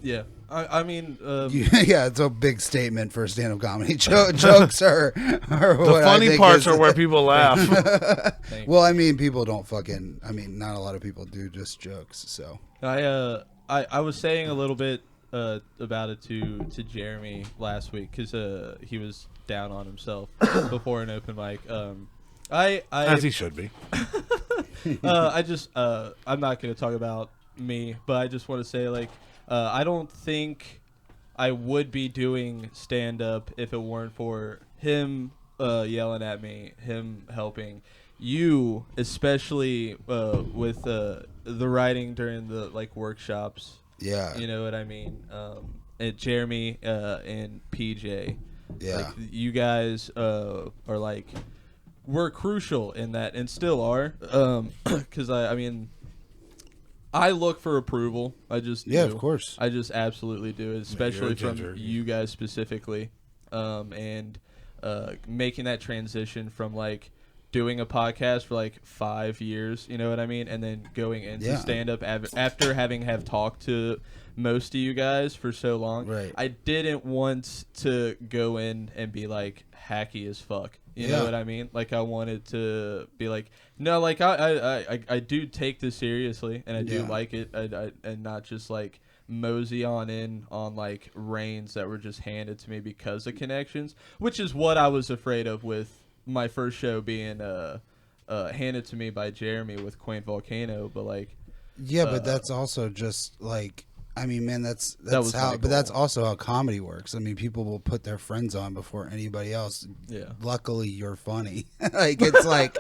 S2: Yeah. I mean,
S5: Yeah, it's a big statement for stand-up comedy. Jokes are
S3: the
S5: what I
S3: funny
S5: think
S3: parts
S5: is-
S3: are where people laugh.
S5: Well, I mean, people don't fucking. I mean, not a lot of people do just jokes. So
S2: I was saying a little bit about it to Jeremy last week because he was down on himself before an open mic.
S3: As he should be.
S2: I'm not going to talk about me, but I just want to say, like, I don't think I would be doing stand-up if it weren't for him yelling at me, him helping you, especially with the writing during the like workshops.
S5: yeah,
S2: You know what I mean? And Jeremy and PJ.
S5: yeah,
S2: Like, you guys were crucial in that and still are. Because I mean, I look for approval. I just
S5: yeah.
S2: do.
S5: Of course.
S2: I just absolutely do, especially from
S3: ginger.
S2: you guys specifically, and making that transition from like doing a podcast for like 5 years, you know what I mean, and then going into stand up after having have talked to most of you guys for so long.
S5: Right.
S2: I didn't want to go in and be like hacky as fuck. You know what I mean? Like, I wanted to be like, no, like I do take this seriously, and I do like it, and not just like mosey on in on like reins that were just handed to me because of connections, which is what I was afraid of with my first show being handed to me by Jeremy with Quaint Volcano. But like,
S5: Yeah, but that's also just like, I mean, man, that's
S2: was
S5: how.
S2: my
S5: But that's
S2: goal.
S5: also how comedy works. I mean, people will put their friends on before anybody else.
S2: Yeah.
S5: Luckily, you're funny. Like it's like,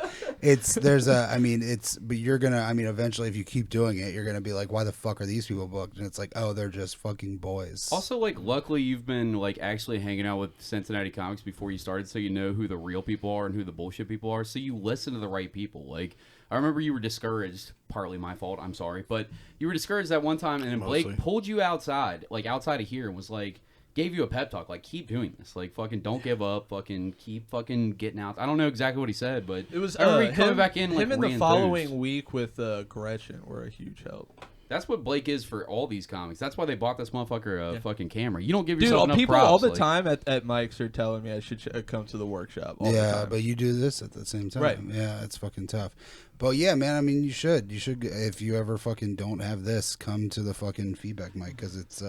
S5: but you're gonna. I mean, eventually, if you keep doing it, you're gonna be like, why the fuck are these people booked? And it's like, oh, they're just fucking boys.
S1: Also, like, luckily you've been like actually hanging out with Cincinnati comics before you started, so you know who the real people are and who the bullshit people are. So you listen to the right people. Like, I remember you were discouraged, partly my fault, I'm sorry, but you were discouraged that one time, and then
S3: Mostly.
S1: Blake pulled you outside of here, and was like, gave you a pep talk, like, keep doing this, like, fucking don't give up, fucking keep fucking getting out. I don't know exactly what he said, but
S2: it was
S1: I remember he coming
S2: him,
S1: back in, like,
S2: him and the
S1: re-enthused.
S2: following week with Gretchen were a huge help.
S1: That's what Blake is for all these comics. That's why they bought this motherfucker a fucking camera. You don't give
S2: Dude,
S1: yourself enough
S2: people
S1: props,
S2: all the
S1: like-
S2: time at Mike's are telling me I should come to the workshop. All the
S5: Yeah,
S2: time.
S5: but you do this at the same time.
S2: Right.
S5: Yeah, it's fucking tough. But yeah, man, I mean, you should. If you ever fucking don't have this, come to the fucking feedback mic, because it's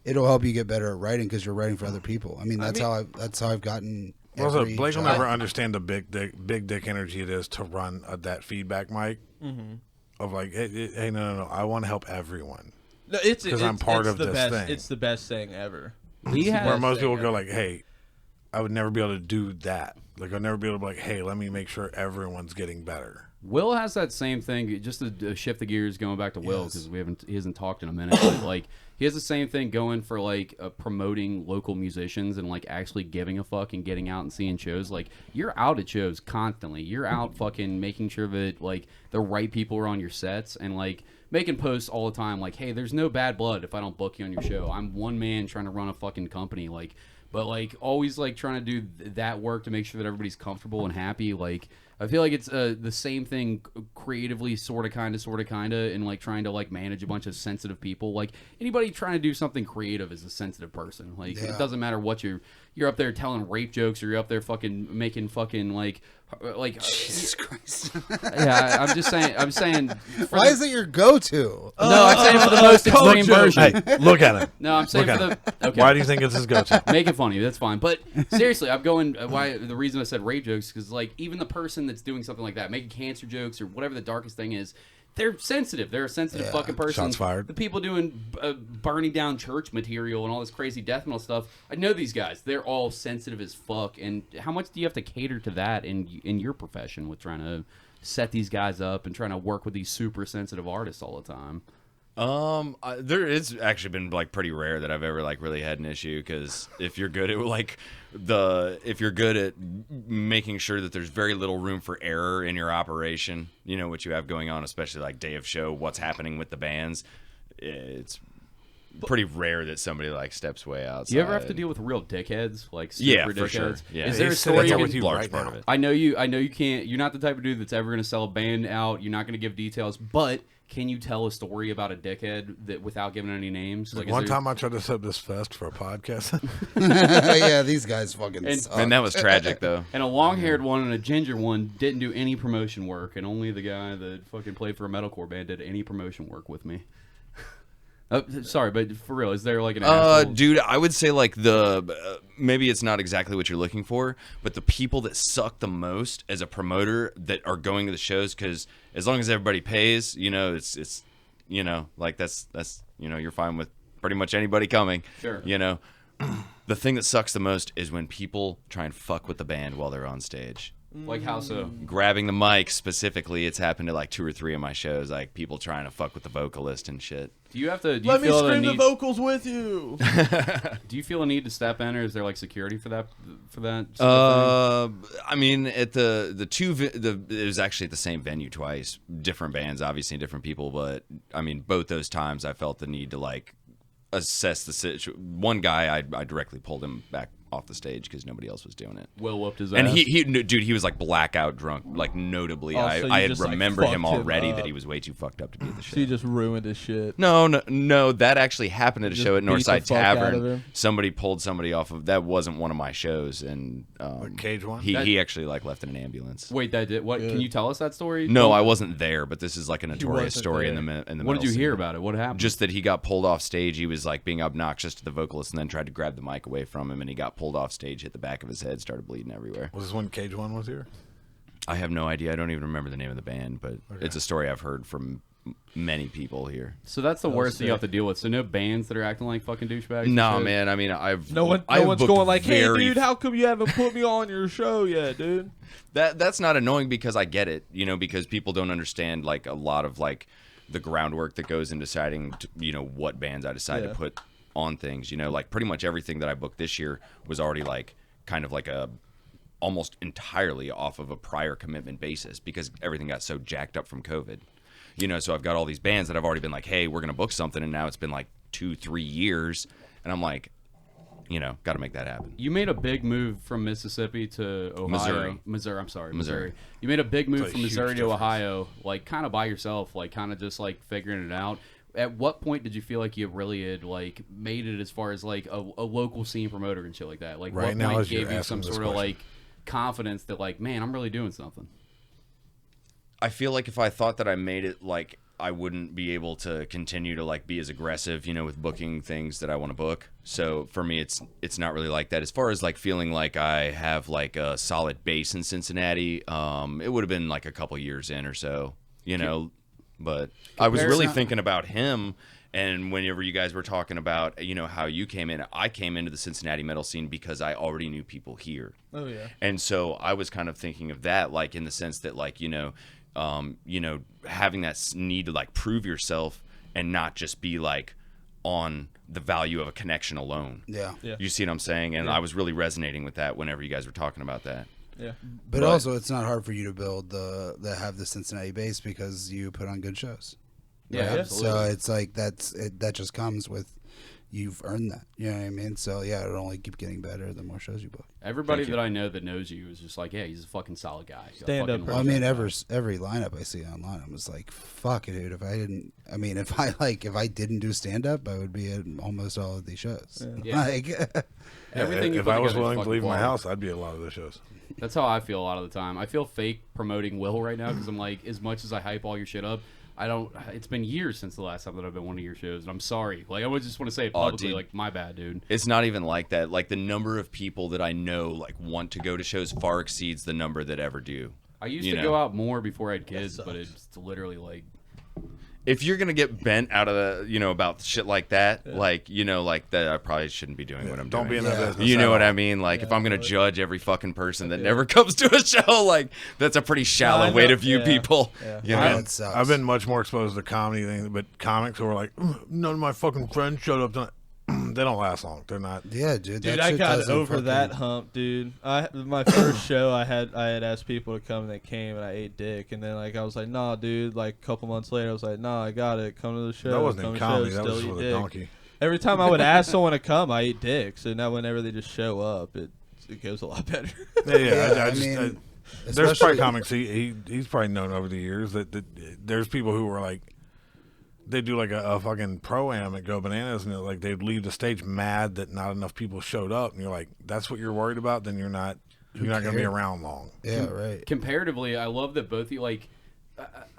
S5: it'll help you get better at writing, because you're writing for other people. I mean, that's how I've gotten.
S3: Also,
S5: every
S3: Blake will
S5: job.
S3: never understand the big dick energy it is to run that feedback mic.
S2: Mm-hmm.
S3: Of like, hey, no, I want to help everyone.
S2: No, it's
S3: 'Cause I'm part
S2: it's
S3: of
S2: the
S3: this
S2: best,
S3: thing.
S2: It's the best thing ever.
S1: He has,
S3: Where most people
S2: thing
S3: go
S2: ever.
S3: like, hey, I would never be able to do that. Like I'd never be able to be like, hey, let me make sure everyone's getting better.
S1: Will has that same thing. Just to shift the gears, going back to Will because he hasn't talked in a minute. But like he has the same thing going for like promoting local musicians and like actually giving a fuck and getting out and seeing shows. Like you're out at shows constantly. You're out fucking making sure that like the right people are on your sets and like making posts all the time. Like, hey, there's no bad blood if I don't book you on your show. I'm one man trying to run a fucking company. Like, but like always like trying to do that work to make sure that everybody's comfortable and happy. Like. I feel like it's the same thing creatively, sort of, kind of, and like trying to like manage a bunch of sensitive people. Like anybody trying to do something creative is a sensitive person. Like it doesn't matter what you're up there telling rape jokes or you're up there fucking making fucking like
S5: Jesus Christ.
S1: Yeah, I'm saying.
S5: Why is it your go-to?
S1: No, I'm saying for the most extreme version.
S3: Hey, look at him.
S1: No, I'm saying
S3: Look
S1: for
S3: at
S1: the. Okay.
S3: Why do you think it's his go-to?
S1: Make it funny. That's fine. But seriously, I'm going. Why the reason I said rape jokes because like even the person that's doing something like that, making cancer jokes or whatever the darkest thing is, they're sensitive. They're a sensitive fucking person.
S3: Shots fired.
S1: The people doing burning down church material and all this crazy death metal stuff. I know these guys. They're all sensitive as fuck. And how much do you have to cater to that in your profession with trying to set these guys up and trying to work with these super sensitive artists all the time?
S4: There it's actually been like pretty rare that I've ever like really had an issue because if you're good at if you're good at making sure that there's very little room for error in your operation, you know what you have going on, especially like day of show, what's happening with the bands, it's pretty rare that somebody like steps way outside.
S1: Do you ever have to deal with real dickheads, like super dickheads?
S4: For sure. Yeah.
S1: Is there a
S3: He's
S1: story
S3: sitting
S1: you
S3: with
S1: can?
S3: you
S4: large
S3: right
S4: part
S3: now.
S4: of it?
S1: I know you can't. You're not the type of dude that's ever going to sell a band out. You're not going to give details, but can you tell a story about a dickhead that without giving any names? Like
S3: One time I tried to set up this fest for a podcast.
S5: Yeah, these guys fucking suck.
S4: Man, that was tragic though.
S1: and a long-haired one and a ginger one didn't do any promotion work, and only the guy that fucking played for a metalcore band did any promotion work with me. Sorry, but for real, is there like an asshole?
S4: Dude, I would say like maybe it's not exactly what you're looking for, but the people that suck the most as a promoter that are going to the shows, because as long as everybody pays, you know, it's you know, like that's you know, you're fine with pretty much anybody coming.
S1: Sure.
S4: You know, the thing that sucks the most is when people try and fuck with the band while they're on stage.
S1: Like how so?
S4: Grabbing the mic specifically, it's happened to like 2 or 3 of my shows, like people trying to fuck with the vocalist and shit.
S1: Do you have to?
S2: Let me scream the vocals with you.
S1: Do you feel a need to step in, or is there like security for that?
S4: I mean, at it was actually at the same venue twice, different bands, obviously different people, but I mean, both those times I felt the need to like assess the situation. One guy, I directly pulled him back off the stage because nobody else was doing it.
S1: Will whooped his ass.
S4: And he was like blackout drunk, like notably.
S2: Oh, so
S4: I
S2: you
S4: had
S2: just, like,
S4: remembered him
S2: fucked him
S4: already
S2: up.
S4: that he was way too fucked up to be at the show.
S2: So you just ruined his shit.
S4: No, that actually happened at a
S2: Just
S4: show at
S2: beat the
S4: Northside
S2: fuck out of
S4: Tavern.
S2: him?
S4: Somebody pulled somebody off of that. Wasn't one of my shows, and
S3: Cage one?
S4: He actually like left in an ambulance.
S1: Wait, that did what?
S2: Good.
S1: Can you tell us that story?
S4: No, I wasn't there, but this is like a notorious
S2: wasn't
S4: story
S2: there.
S4: in the
S1: What did
S4: metal
S1: you
S4: scene.
S1: hear about it? What happened?
S4: Just that he got pulled off stage. He was like being obnoxious to the vocalist, and then tried to grab the mic away from him, and he got pulled off stage, hit the back of his head, started bleeding everywhere.
S3: Was this when Cage one was here?
S4: I have no idea. I don't even remember the name of the band, but it's a story I've heard from many people here.
S1: So that's the worst thing you
S2: sick.
S1: have to deal with. So no bands that are acting like fucking douchebags. and
S4: No,
S1: shit?
S4: man. I mean,
S2: No one's
S4: booked
S2: going like, hey,
S4: very
S2: dude, how come you haven't put me on your show yet, dude?
S4: That's not annoying because I get it, you know, because people don't understand like a lot of like the groundwork that goes in deciding, you know, what bands I decide to put on things. You know, like pretty much everything that I booked this year was already like kind of like a almost entirely off of a prior commitment basis because everything got so jacked up from COVID. You know, so I've got all these bands that I've already been like, hey, we're gonna book something, and now it's been like 2-3 years, and I'm like, you know, got to make that happen.
S1: You made a big move from Mississippi to Ohio. Missouri. You made a big move
S3: It's a
S1: from
S3: huge
S1: Missouri to
S3: difference.
S1: Ohio, like kind of by yourself, like kind of just like figuring it out. At what point did you feel like you really had like made it as far as like a local scene promoter and shit like that? Like
S3: Right
S1: what
S3: now
S1: point
S3: as you're
S1: gave you
S3: asking
S1: some
S3: this
S1: sort of
S3: question.
S1: like confidence that like, man, I'm really doing something?
S4: I feel like if I thought that I made it, like I wouldn't be able to continue to like be as aggressive, you know, with booking things that I want to book. So for me, it's not really like that. As far as like feeling like I have like a solid base in Cincinnati, it would have been like a couple years in or so, you know. But I was really thinking about him And whenever you guys were talking about, how you came in, I came into the Cincinnati metal scene because I already knew people here.
S2: Oh yeah.
S4: And so I was kind of thinking of that, like in the sense that, like, having that need to like prove yourself and not just be like on the value of a connection alone.
S5: Yeah.
S4: You see what I'm saying? And I was really resonating with that whenever you guys were talking about that.
S2: Yeah.
S5: But also, it's not hard for you to build have the Cincinnati base because you put on good shows.
S1: Yeah,
S5: Right?
S1: absolutely.
S5: So it's like that just comes with you've earned that. You know what I mean? So yeah, it'll only keep getting better the more shows you book.
S1: Everybody that I know that knows you is just like, yeah, he's a fucking solid guy. He's a
S2: Stand up
S1: fucking
S2: person.
S5: Well, I mean,
S1: legend.
S5: every lineup I see online, I'm just like, fuck it, dude. If I didn't do stand up, I would be at almost all of these shows.
S1: Yeah.
S5: Like,
S1: Everything you
S3: if
S1: put
S3: I was
S1: together is
S3: willing to
S1: fucking
S3: leave my
S1: quality.
S3: house, I'd be at a lot of the shows.
S1: That's how I feel a lot of the time. I feel fake promoting Will right now because I'm like, as much as I hype all your shit up, I don't. It's been years since the last time that I've been one of your shows, and I'm sorry. Like, I would just want to say it publicly,
S4: dude.
S1: like, my bad, dude.
S4: It's not even like that. Like, the number of people that I know like want to go to shows far exceeds the number that ever do.
S1: I used to go out more before I had kids, but it's literally like,
S4: If you're gonna get bent out of the, about shit like that, like that, I probably shouldn't be doing what I'm
S3: Don't be
S4: doing.
S3: in that business.
S4: You know
S3: at
S4: what
S3: all.
S4: I mean? Like, if I'm gonna judge every fucking person that never comes to a show, like, that's a pretty shallow
S2: I
S4: way
S2: know.
S4: to view
S2: Yeah.
S4: people.
S2: Yeah.
S4: You know?
S5: Yeah, it sucks.
S3: I've been much more exposed to comedy things, but comics who are like, none of my fucking friends showed up tonight. They don't last long. They're not.
S5: Yeah, dude.
S2: Dude,
S5: that
S2: I
S5: shit
S2: got
S5: doesn't
S2: over
S5: fucking-
S2: that hump, dude. My first show, I had asked people to come, and they came, and I ate dick. And then like I was like, nah, dude. Like a couple months later, I was like, nah, I got it. Come to the show.
S3: That wasn't
S2: come
S3: in
S2: to
S3: comedy.
S2: shows,
S3: That was
S2: still
S3: just
S2: eat
S3: with a
S2: dick.
S3: donkey.
S2: Every time I would ask someone to come, I eat dick. So now whenever they just show up, it goes a lot better.
S3: Yeah.
S5: mean,
S3: There's
S5: especially-
S3: probably comics he's probably known over the years that there's people who were like, they do like a fucking pro-am at Go Bananas, and like they'd leave the stage mad that not enough people showed up, and you're like, that's what you're worried about, then you're not going to be around long.
S5: Yeah, right.
S1: comparatively, I love that both of you, like,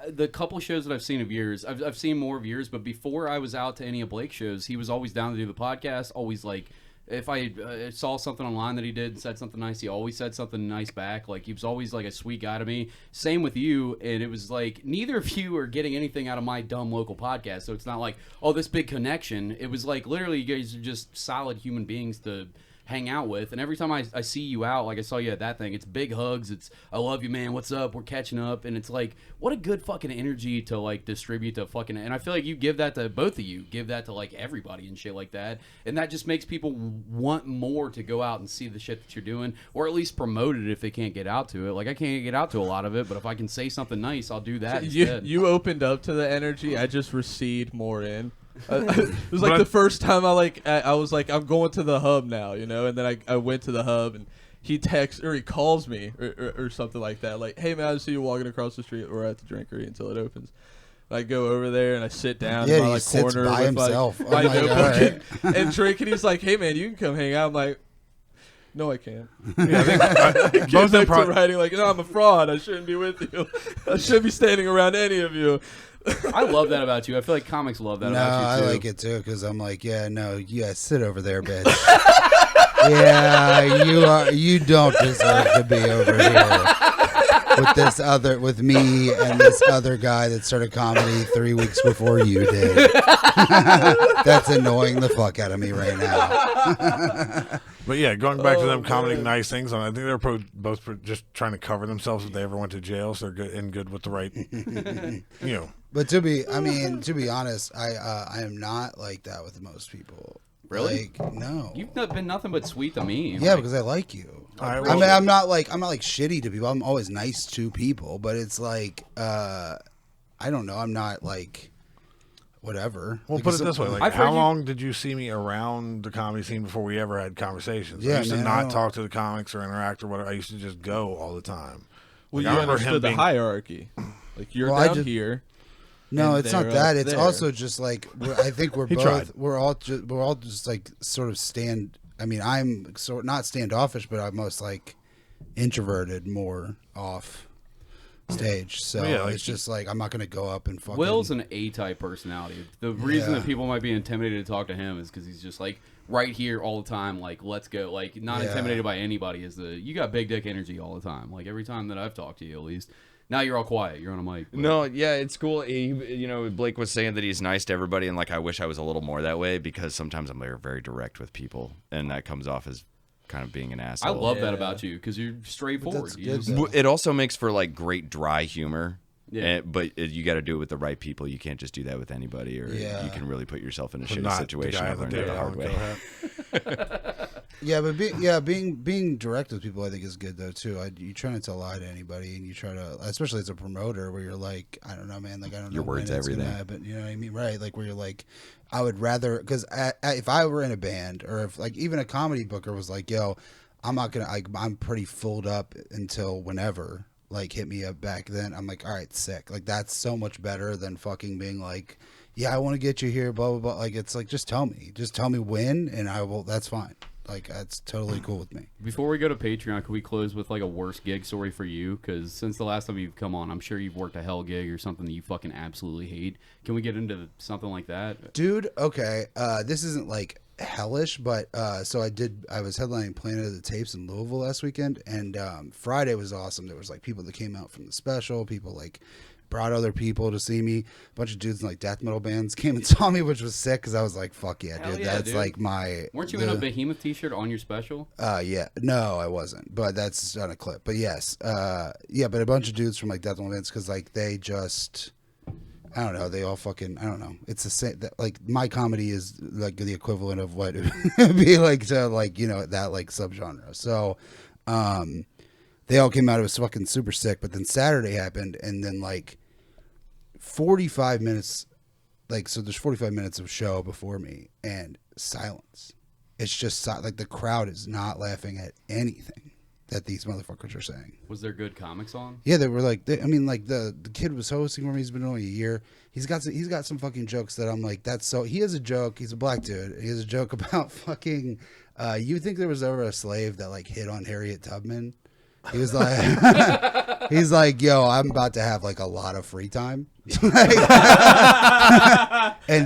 S1: the couple shows that I've seen of yours, I've seen more of yours, but before I was out to any of Blake's shows, he was always down to do the podcast, always like, if I saw something online that he did and said something nice, he always said something nice back. Like, he was always like a sweet guy to me. Same with you, and it was like, neither of you are getting anything out of my dumb local podcast, so it's not like, oh, this big connection. It was like, literally, you guys are just solid human beings to hang out with, and every time I see you out, like I saw you at that thing, it's big hugs, it's I love you, man, what's up, we're catching up, and it's like, what a good fucking energy to like distribute to fucking, and I feel like you give that to both of you, give that to like everybody and shit like that, and that just makes people want more to go out and see the shit that you're doing, or at least promote it if they can't get out to it. Like, I can't get out to a lot of it, but if I can say something nice, I'll do that instead.
S2: You opened up to the energy. I just recede more in. It was like the first time I was like, I'm going to the hub now, and then I went to the hub, and he texts or he calls me or something like that, like, hey man, I see you walking across the street. We're at the drinkery until it opens. I go over there and I sit down in my
S5: he
S2: like
S5: sits
S2: corner
S5: by
S2: with
S5: himself.
S2: my
S5: I'm like,
S2: notebook
S5: all right.
S2: and drink, and he's like, hey man, you can come hang out. I'm like, no, I can't.
S3: Yeah, I think
S2: Both
S3: both them
S2: back to writing like, no, I'm a fraud. I shouldn't be with you. I shouldn't be standing around any of you.
S1: I love that about you. I feel like comics love that
S5: No,
S1: about you too.
S5: I like it too because I'm like, yeah, no, yeah, sit over there, bitch. Yeah, you don't deserve to be over here with me and this other guy that started comedy 3 weeks before you did. That's annoying the fuck out of me right now.
S3: But yeah, going back to them commenting nice things, I think they're both just trying to cover themselves if they ever went to jail, so they're good with the right,
S5: But to be honest, I am not like that with most people.
S1: Really?
S5: Like, no.
S1: You've been nothing but sweet to me.
S5: Yeah,
S1: Like,
S5: because I like you.
S3: All right,
S5: I
S3: well-
S5: mean, I'm not like shitty to people. I'm always nice to people, but it's like I don't know. I'm not like whatever.
S3: Well,
S5: Like,
S3: put it this way: like,
S1: I've heard
S3: how
S1: you-
S3: long did you see me around the comedy scene before we ever had conversations?
S5: Yeah,
S3: I used to
S5: man, I
S3: not
S5: don't-
S3: talk to the comics or interact or whatever. I used to just go all the time.
S2: Well,
S3: Like, I
S2: you
S3: remember him
S2: understood the
S3: being-
S2: hierarchy. Like, you're
S5: Well, I
S2: down
S5: just-
S2: here.
S5: No,
S2: and
S5: it's not
S2: they're
S5: that.
S2: up
S5: It's
S2: there.
S5: also just like I think we're
S3: He
S5: both
S3: tried.
S5: we're all just like sort of stand. I mean, I'm sort not standoffish, but I'm most like introverted, more off stage. So
S3: Yeah, like-
S5: it's just like I'm not gonna go up and fucking.
S1: Will's an A-type personality. The reason
S5: Yeah.
S1: that people might be intimidated to talk to him is because he's just like right here all the time. Like, let's go. Like, not
S5: Yeah.
S1: intimidated by anybody. You got big dick energy all the time. Like, every time that I've talked to you, at least. Now you're all quiet. You're on a mic. But.
S4: No, yeah, it's cool. Blake was saying that he's nice to everybody, and like I wish I was a little more that way because sometimes I'm very direct with people, and that comes off as kind of being an asshole.
S1: I love that about you because you're straightforward.
S4: It also makes for like great dry humor.
S1: Yeah.
S4: But you got to do it with the right people. You can't just do that with anybody, or you can really put yourself in a shitty situation. I've learned that the hard way.
S5: Yeah, but being direct with people, I think, is good though too. You try not to lie to anybody, and you try to, especially as a promoter, where you're like, I don't know, man, like I don't know.
S4: Your words, everything.
S5: Happen, you know what I mean, right? Like where you're like, I would rather, because if I were in a band, or if like even a comedy booker was like, yo, I'm not gonna, I'm pretty filled up until whenever. Like hit me up back then. I'm like, all right, sick. Like that's so much better than fucking being like, yeah, I want to get you here, blah blah blah. Like it's like just tell me when, and I will. That's fine. Like that's totally cool with me.
S1: Before we go to Patreon, can we close with like a worst gig story for you? Because since the last time you've come on, I'm sure you've worked a hell gig or something that you fucking absolutely hate. Can we get into something like that,
S5: dude? Okay, this isn't like hellish, but so I was headlining Planet of the Tapes in Louisville last weekend, and Friday was awesome. There was like people that came out from the special, people like brought other people to see me. A bunch of dudes in like death metal bands came and saw me, which was sick because I was like, fuck yeah,
S1: hell
S5: dude.
S1: Yeah,
S5: that's
S1: dude.
S5: like my.
S1: Weren't you in a Behemoth t-shirt on your special?
S5: Yeah, no, I wasn't, but that's on a clip. But yes, yeah, but a bunch of dudes from like death metal bands because like they just. I don't know. They all fucking. I don't know. It's the same. Like my comedy is like the equivalent of what it would be like to like that like subgenre. So, they all came out. It was fucking super sick. But then Saturday happened, and then like 45 minutes, like so. There's 45 minutes of show before me, and silence. It's just like the crowd is not laughing at anything that these motherfuckers are saying.
S1: Was there good comics on?
S5: Yeah, they were like, the kid was hosting for me. He's been only a year. He's got some fucking jokes that I'm like, that's so. He has a joke. He's a black dude. He has a joke about fucking. You think there was ever a slave that like hit on Harriet Tubman? He was like, he's like, yo, I'm about to have like a lot of free time. And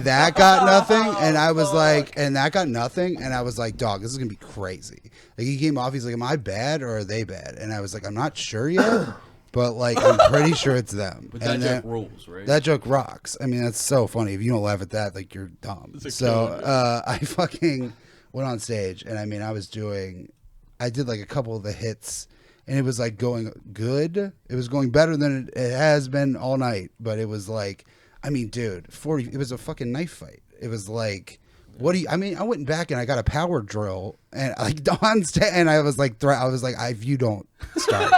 S5: that got nothing. And I was like, and that got nothing. And I was like, dog, this is going to be crazy. Like he came off, he's like, am I bad or are they bad? And I was like, I'm not sure yet, but like, I'm pretty sure it's them.
S1: But that joke rules, right?
S5: That joke rocks. I mean, that's so funny. If you don't laugh at that, like you're dumb. So I fucking went on stage and I mean, I did like a couple of the hits. And it was like going good. It was going better than it has been all night. But it was like, I mean, dude, it was a fucking knife fight. It was like, I went back and I got a power drill and like on stage, and I was like, if you don't start.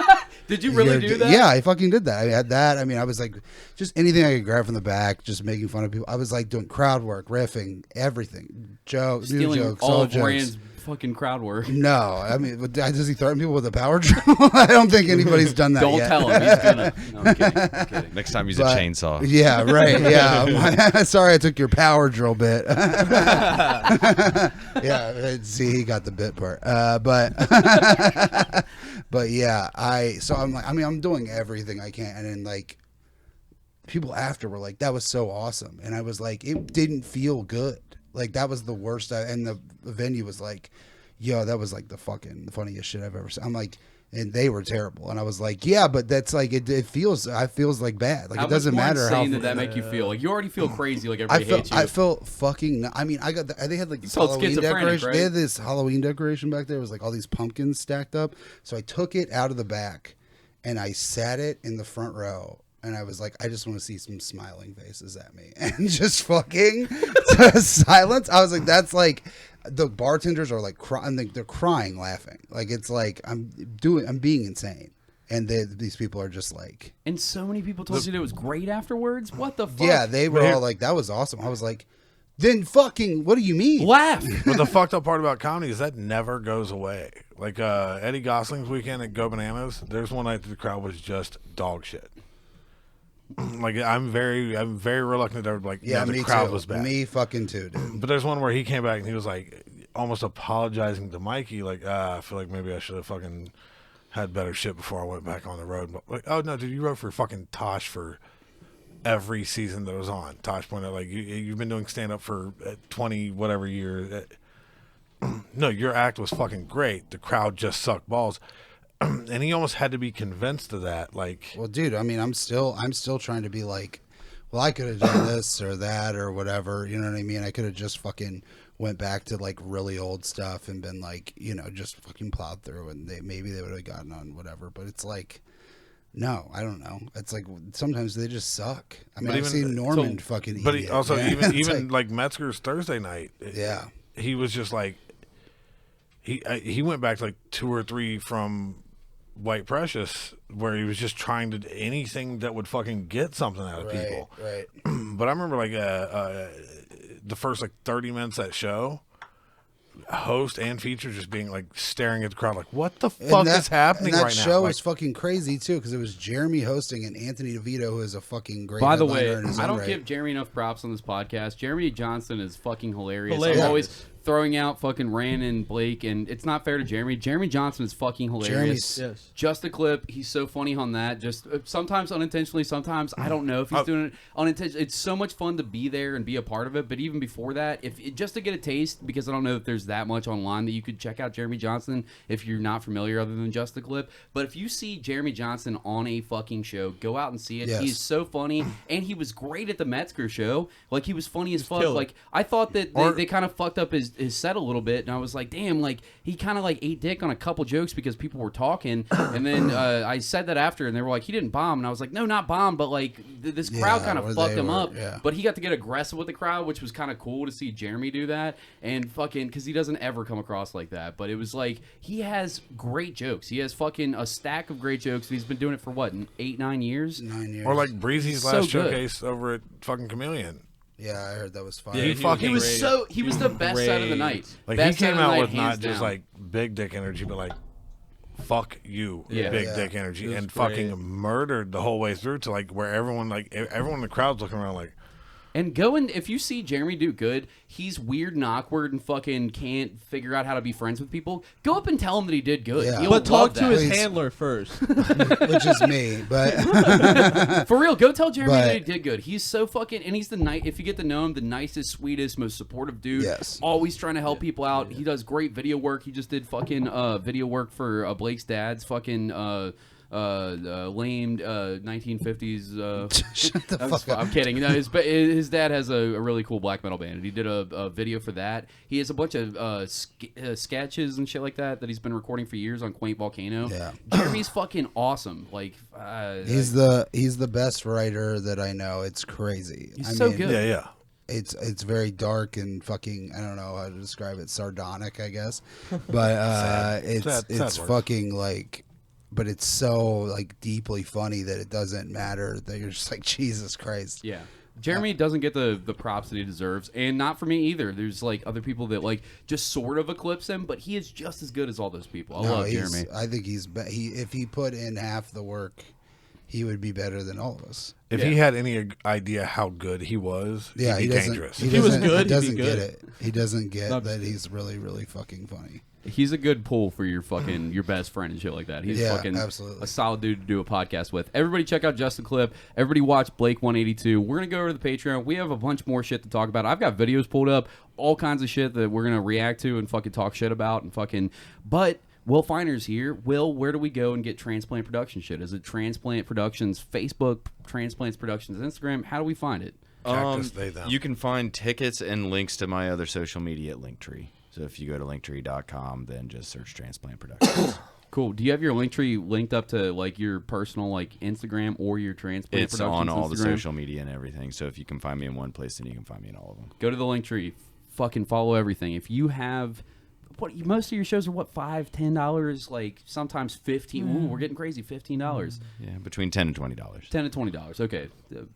S1: Did you really do that?
S5: Yeah, I fucking did that. I had that. I mean, I was like, just anything I could grab from the back, just making fun of people. I was like doing crowd work, riffing, everything, jokes, new jokes,
S1: all
S5: jokes.
S1: Rand's fucking crowd work.
S5: No, I mean, does he threaten people with a power drill? I don't think anybody's done that
S1: Don't
S5: yet.
S1: tell him. He's gonna. No, I'm kidding.
S4: Next time, use a chainsaw.
S5: Yeah, right. Yeah. Sorry, I took your power drill bit. Yeah, see, he got the bit part. But yeah, I'm like, I mean, I'm doing everything I can, and then like people after were like, that was so awesome, and I was like, it didn't feel good. Like that was the worst. And the venue was like, yo, that was like the fucking funniest shit I've ever seen. I'm like, and they were terrible. And I was like, yeah, but that's like, it feels like bad. Like
S1: how
S5: it doesn't matter how.
S1: How did that make you feel? Like you already feel crazy. Like everybody hates you.
S5: I felt fucking. I mean, they had like this
S1: So
S5: Halloween decoration.
S1: right?
S5: They had this Halloween decoration back there. It was like all these pumpkins stacked up. So I took it out of the back, and I sat it in the front row. And I was like, I just want to see some smiling faces at me. And just fucking silence. I was like, that's like, the bartenders are like crying. They're crying, laughing. Like, it's like, I'm being insane. And these people are just like.
S1: And so many people told you that it was great afterwards? What the fuck?
S5: Yeah, they were all like, that was awesome. I was like, then fucking, what do you mean?
S1: Laugh.
S3: But the fucked up part about comedy is that never goes away. Like Eddie Gosling's weekend at Go Bananas, there's one night that the crowd was just dog shit. Like I'm very reluctant to like.
S5: Yeah,
S3: the crowd was bad.
S5: Me fucking too, dude.
S3: But there's one where he came back and he was like almost apologizing to Mikey, like I feel like maybe I should have fucking had better shit before I went back on the road. But like, oh no, dude, you wrote for fucking Tosh for every season that was on. Tosh pointed out, like you've been doing stand up for 20 whatever years. No, your act was fucking great. The crowd just sucked balls. and he almost had to be convinced of that. Like,
S5: Well, dude, I mean, I'm still trying to be like, well, I could have done this or that or whatever. You know what I mean? I could have just fucking went back to like really old stuff and been like, just fucking plowed through, and maybe they would have gotten on whatever. But it's like, no, I don't know. It's like sometimes they just suck. I mean, I've seen Norman fucking.
S3: But
S5: idiot,
S3: he also
S5: man.
S3: even like Metzger's Thursday night.
S5: Yeah.
S3: He was just like he went back to like 2 or 3 from White Precious, where he was just trying to anything that would fucking get something out of people.
S5: Right.
S3: But I remember like the first like 30 minutes of that show, host and feature just being like staring at the crowd like, what the fuck is happening
S5: and that
S3: right now?
S5: show
S3: Like,
S5: was fucking crazy too, because it was Jeremy hosting and Anthony DeVito, who is a fucking great.
S1: By the way,
S5: headliner in his
S1: I
S5: own
S1: don't
S5: right.
S1: give Jeremy enough props on this podcast. Jeremy Johnson is fucking hilarious.
S2: Hilarious.
S1: I'm always throwing out fucking Rand and Blake, and it's not fair to Jeremy. Jeremy Johnson is fucking hilarious.
S2: Yes.
S1: Just a clip. He's so funny on that. Just sometimes unintentionally, sometimes I don't know if he's doing it unintentionally. It's so much fun to be there and be a part of it. But even before that, just to get a taste, because I don't know if there's that much online that you could check out Jeremy Johnson if you're not familiar, other than just a clip. But if you see Jeremy Johnson on a fucking show, go out and see it.
S5: Yes.
S1: He's so funny, and he was great at the Metzger show. Like, he was funny as fuck.
S2: killer.
S1: Like, I thought that they kind of fucked up his set a little bit. And I was like, damn, like, he kind of like ate dick on a couple jokes because people were talking. And then I said that after, and they were like, he didn't bomb. And I was like, no, not bomb, but like this crowd kind of
S5: where
S1: fucked
S5: they
S1: him
S5: were,
S1: up.
S5: yeah.
S1: But he got to get aggressive with the crowd, which was kind of cool to see Jeremy do that. And fucking, because he doesn't ever come across like that. But it was like, he has great jokes. He has fucking a stack of great jokes. He's been doing it for what, 8-9 years?
S5: 9 years.
S3: or like Breezy's
S1: So
S3: last
S1: good.
S3: showcase over at fucking Chameleon.
S5: Yeah, I heard that was fun.
S2: Yeah,
S3: He fucking-
S1: He was
S2: great.
S1: so, he was the best set of the
S2: great.
S1: night.
S3: Like,
S1: Best
S3: he
S1: set
S3: came
S1: of the
S3: out
S1: night,
S3: with not
S1: hands
S3: just
S1: down.
S3: like big dick energy, but like, fuck you,
S1: Yeah.
S3: big
S5: Yeah.
S3: dick energy,
S2: was
S3: and
S2: great.
S3: fucking murdered the whole way through to like where everyone in the crowd's looking around like,
S1: And go and if you see Jeremy do good, he's weird and awkward and fucking can't figure out how to be friends with people. Go up and tell him that he did good.
S5: Yeah.
S1: He'll
S2: But talk
S1: love
S2: to
S1: that.
S2: his
S5: Please.
S2: handler first.
S5: Which is me, but
S1: For real, go tell Jeremy
S5: But-
S1: that he did good. He's so fucking, and he's the if you get to know him, the nicest, sweetest, most supportive dude.
S5: Yes.
S1: Always trying to help people out. He does great video work. He just did fucking video work for Blake's dad's fucking lamed 1950s.
S5: shut the fuck up.
S1: I'm kidding. No, his dad has a really cool black metal band. He did a video for that. He has a bunch of sketches and shit like that he's been recording for years on Quaint Volcano.
S5: Yeah.
S1: Jeremy's fucking awesome. Like
S5: He's the best writer that I know. It's crazy.
S1: He's so good.
S3: yeah.
S5: It's very dark and fucking, I don't know how to describe it, sardonic, I guess. But
S3: Sad
S5: it's
S3: words.
S5: fucking like, but it's so like deeply funny that it doesn't matter, that you're just like, Jesus Christ.
S1: Yeah. Jeremy doesn't get the props that he deserves, and not for me either. There's like other people that like just sort of eclipse him, but he is just as good as all those people. I love Jeremy.
S5: I think if he put in half the work, he would be better than all of us.
S3: If
S1: Yeah.
S3: he had any idea how good he was,
S5: Yeah,
S3: he'd
S5: he
S3: be
S5: doesn't.
S3: dangerous.
S5: He
S2: If he was
S5: doesn't-
S2: good, he'd be
S5: doesn't
S2: good.
S5: get it. He doesn't get
S2: No,
S5: that he's really, really fucking funny.
S1: He's a good pull for your fucking your best friend and shit like that. He's
S5: Yeah,
S1: fucking
S5: absolutely.
S1: a solid dude to do a podcast with. Everybody check out Just a Clip. Everybody watch Blake 182. We're gonna go over to the Patreon. We have a bunch more shit to talk about. I've got videos pulled up, all kinds of shit that we're gonna react to and fucking talk shit about and fucking. But Will Feiner's here. Will, where do we go and get Transplant Production shit? Is it Transplant Productions Facebook, Transplants Productions Instagram? How do we find it?
S3: Cactus, they, them.
S4: You can find tickets and links to my other social media at Linktree. So if you go to linktree.com, then just search Transplant Productions.
S1: Cool. Do you have your Linktree linked up to like your personal like Instagram or your Transplant
S4: It's
S1: Productions
S4: on all the
S1: Instagram?
S4: social media and everything. So if you can find me in one place, then you can find me in all of them.
S1: Go to the Linktree. Fucking follow everything. If you have most of your shows are what, $5, $10, like sometimes $15. Ooh, we're getting crazy. $15,
S4: Yeah, between $10 and $20.
S1: $10 to $20. Okay.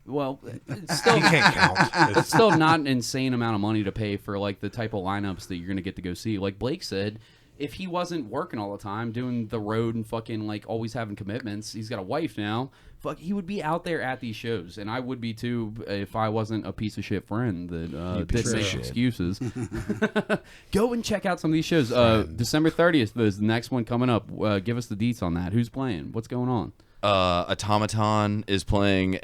S1: Well, it's still
S3: He can't count.
S1: it's still not an insane amount of money to pay for like the type of lineups that you're gonna get to go see. Like Blake said, if he wasn't working all the time, doing the road and fucking like always having commitments, he's got a wife now. Fuck, he would be out there at these shows, and I would be too if I wasn't a piece of shit friend that
S4: piece
S1: didn't
S4: of
S1: make
S4: shit.
S1: excuses. Go and check out some of these shows. December 30th is the next one coming up. Give us the deets on that. Who's playing? What's going on?
S4: Automaton is playing.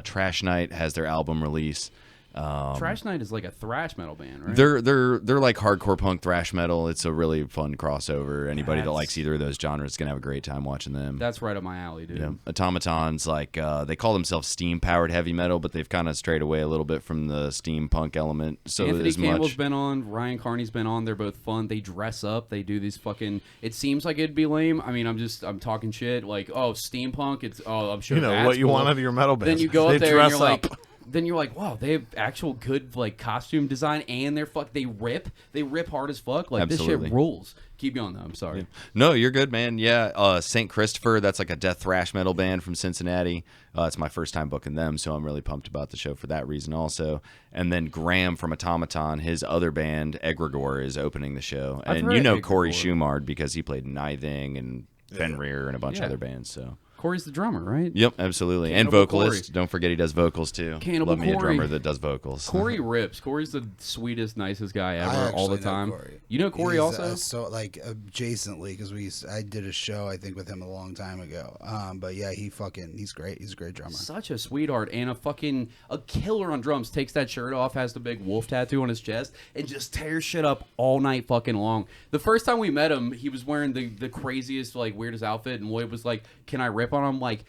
S4: Trash Night has their album release.
S1: Trash Night is like a thrash metal band, right?
S4: They're like hardcore punk thrash metal. It's a really fun crossover. Anybody that likes either of those genres is gonna have a great time watching them.
S1: That's right up my alley, dude.
S4: Yeah. Automaton's like they call themselves steam powered heavy metal, but they've kind of strayed away a little bit from the steampunk element. So
S1: Anthony
S4: as
S1: Campbell's
S4: much
S1: been on, Ryan Carney's been on. They're both fun. They dress up. They do these fucking. It seems like it'd be lame. I mean, I'm talking shit. Like, oh, steampunk. I'm sure.
S3: You know
S1: that's
S3: what you
S1: cool.
S3: want out of your metal band.
S1: Then you go up
S3: They
S1: there and
S3: dress
S1: you're
S3: up.
S1: like. Then you're like, wow, they have actual good like costume design, and they rip hard as fuck. Like
S4: Absolutely.
S1: This shit rules. Keep going though. I'm sorry.
S4: No, you're good, man. Yeah, St. Christopher, that's like a death thrash metal band from Cincinnati. It's my first time booking them, so I'm really pumped about the show for that reason also. And then Graham from Automaton, his other band, Egregore, is opening the show.
S1: I've
S4: And
S1: heard
S4: you know
S1: Egregore.
S4: Corey Schumard because he played Nithing and Fenrir and a bunch of
S1: Yeah.
S4: other bands, so...
S1: Corey's the drummer, right?
S4: Yep, absolutely.
S1: Cannibal
S4: And vocalist.
S1: Corey.
S4: Don't forget he does vocals too.
S1: Cannibal
S4: Love me a
S1: Corey.
S4: drummer that does vocals.
S1: Corey rips. Corey's the sweetest, nicest guy
S5: I
S1: ever, all the
S5: actually know
S1: time.
S5: Corey.
S1: You know Corey
S5: He's,
S1: also?
S5: so like adjacently because I did a show I think with him a long time ago. But yeah, he's great. He's a great drummer.
S1: Such a sweetheart and a killer on drums. Takes that shirt off, has the big wolf tattoo on his chest, and just tears shit up all night fucking long. The first time we met him, he was wearing the craziest, like weirdest outfit, and Lloyd was like, "Can I rip on him?" Like,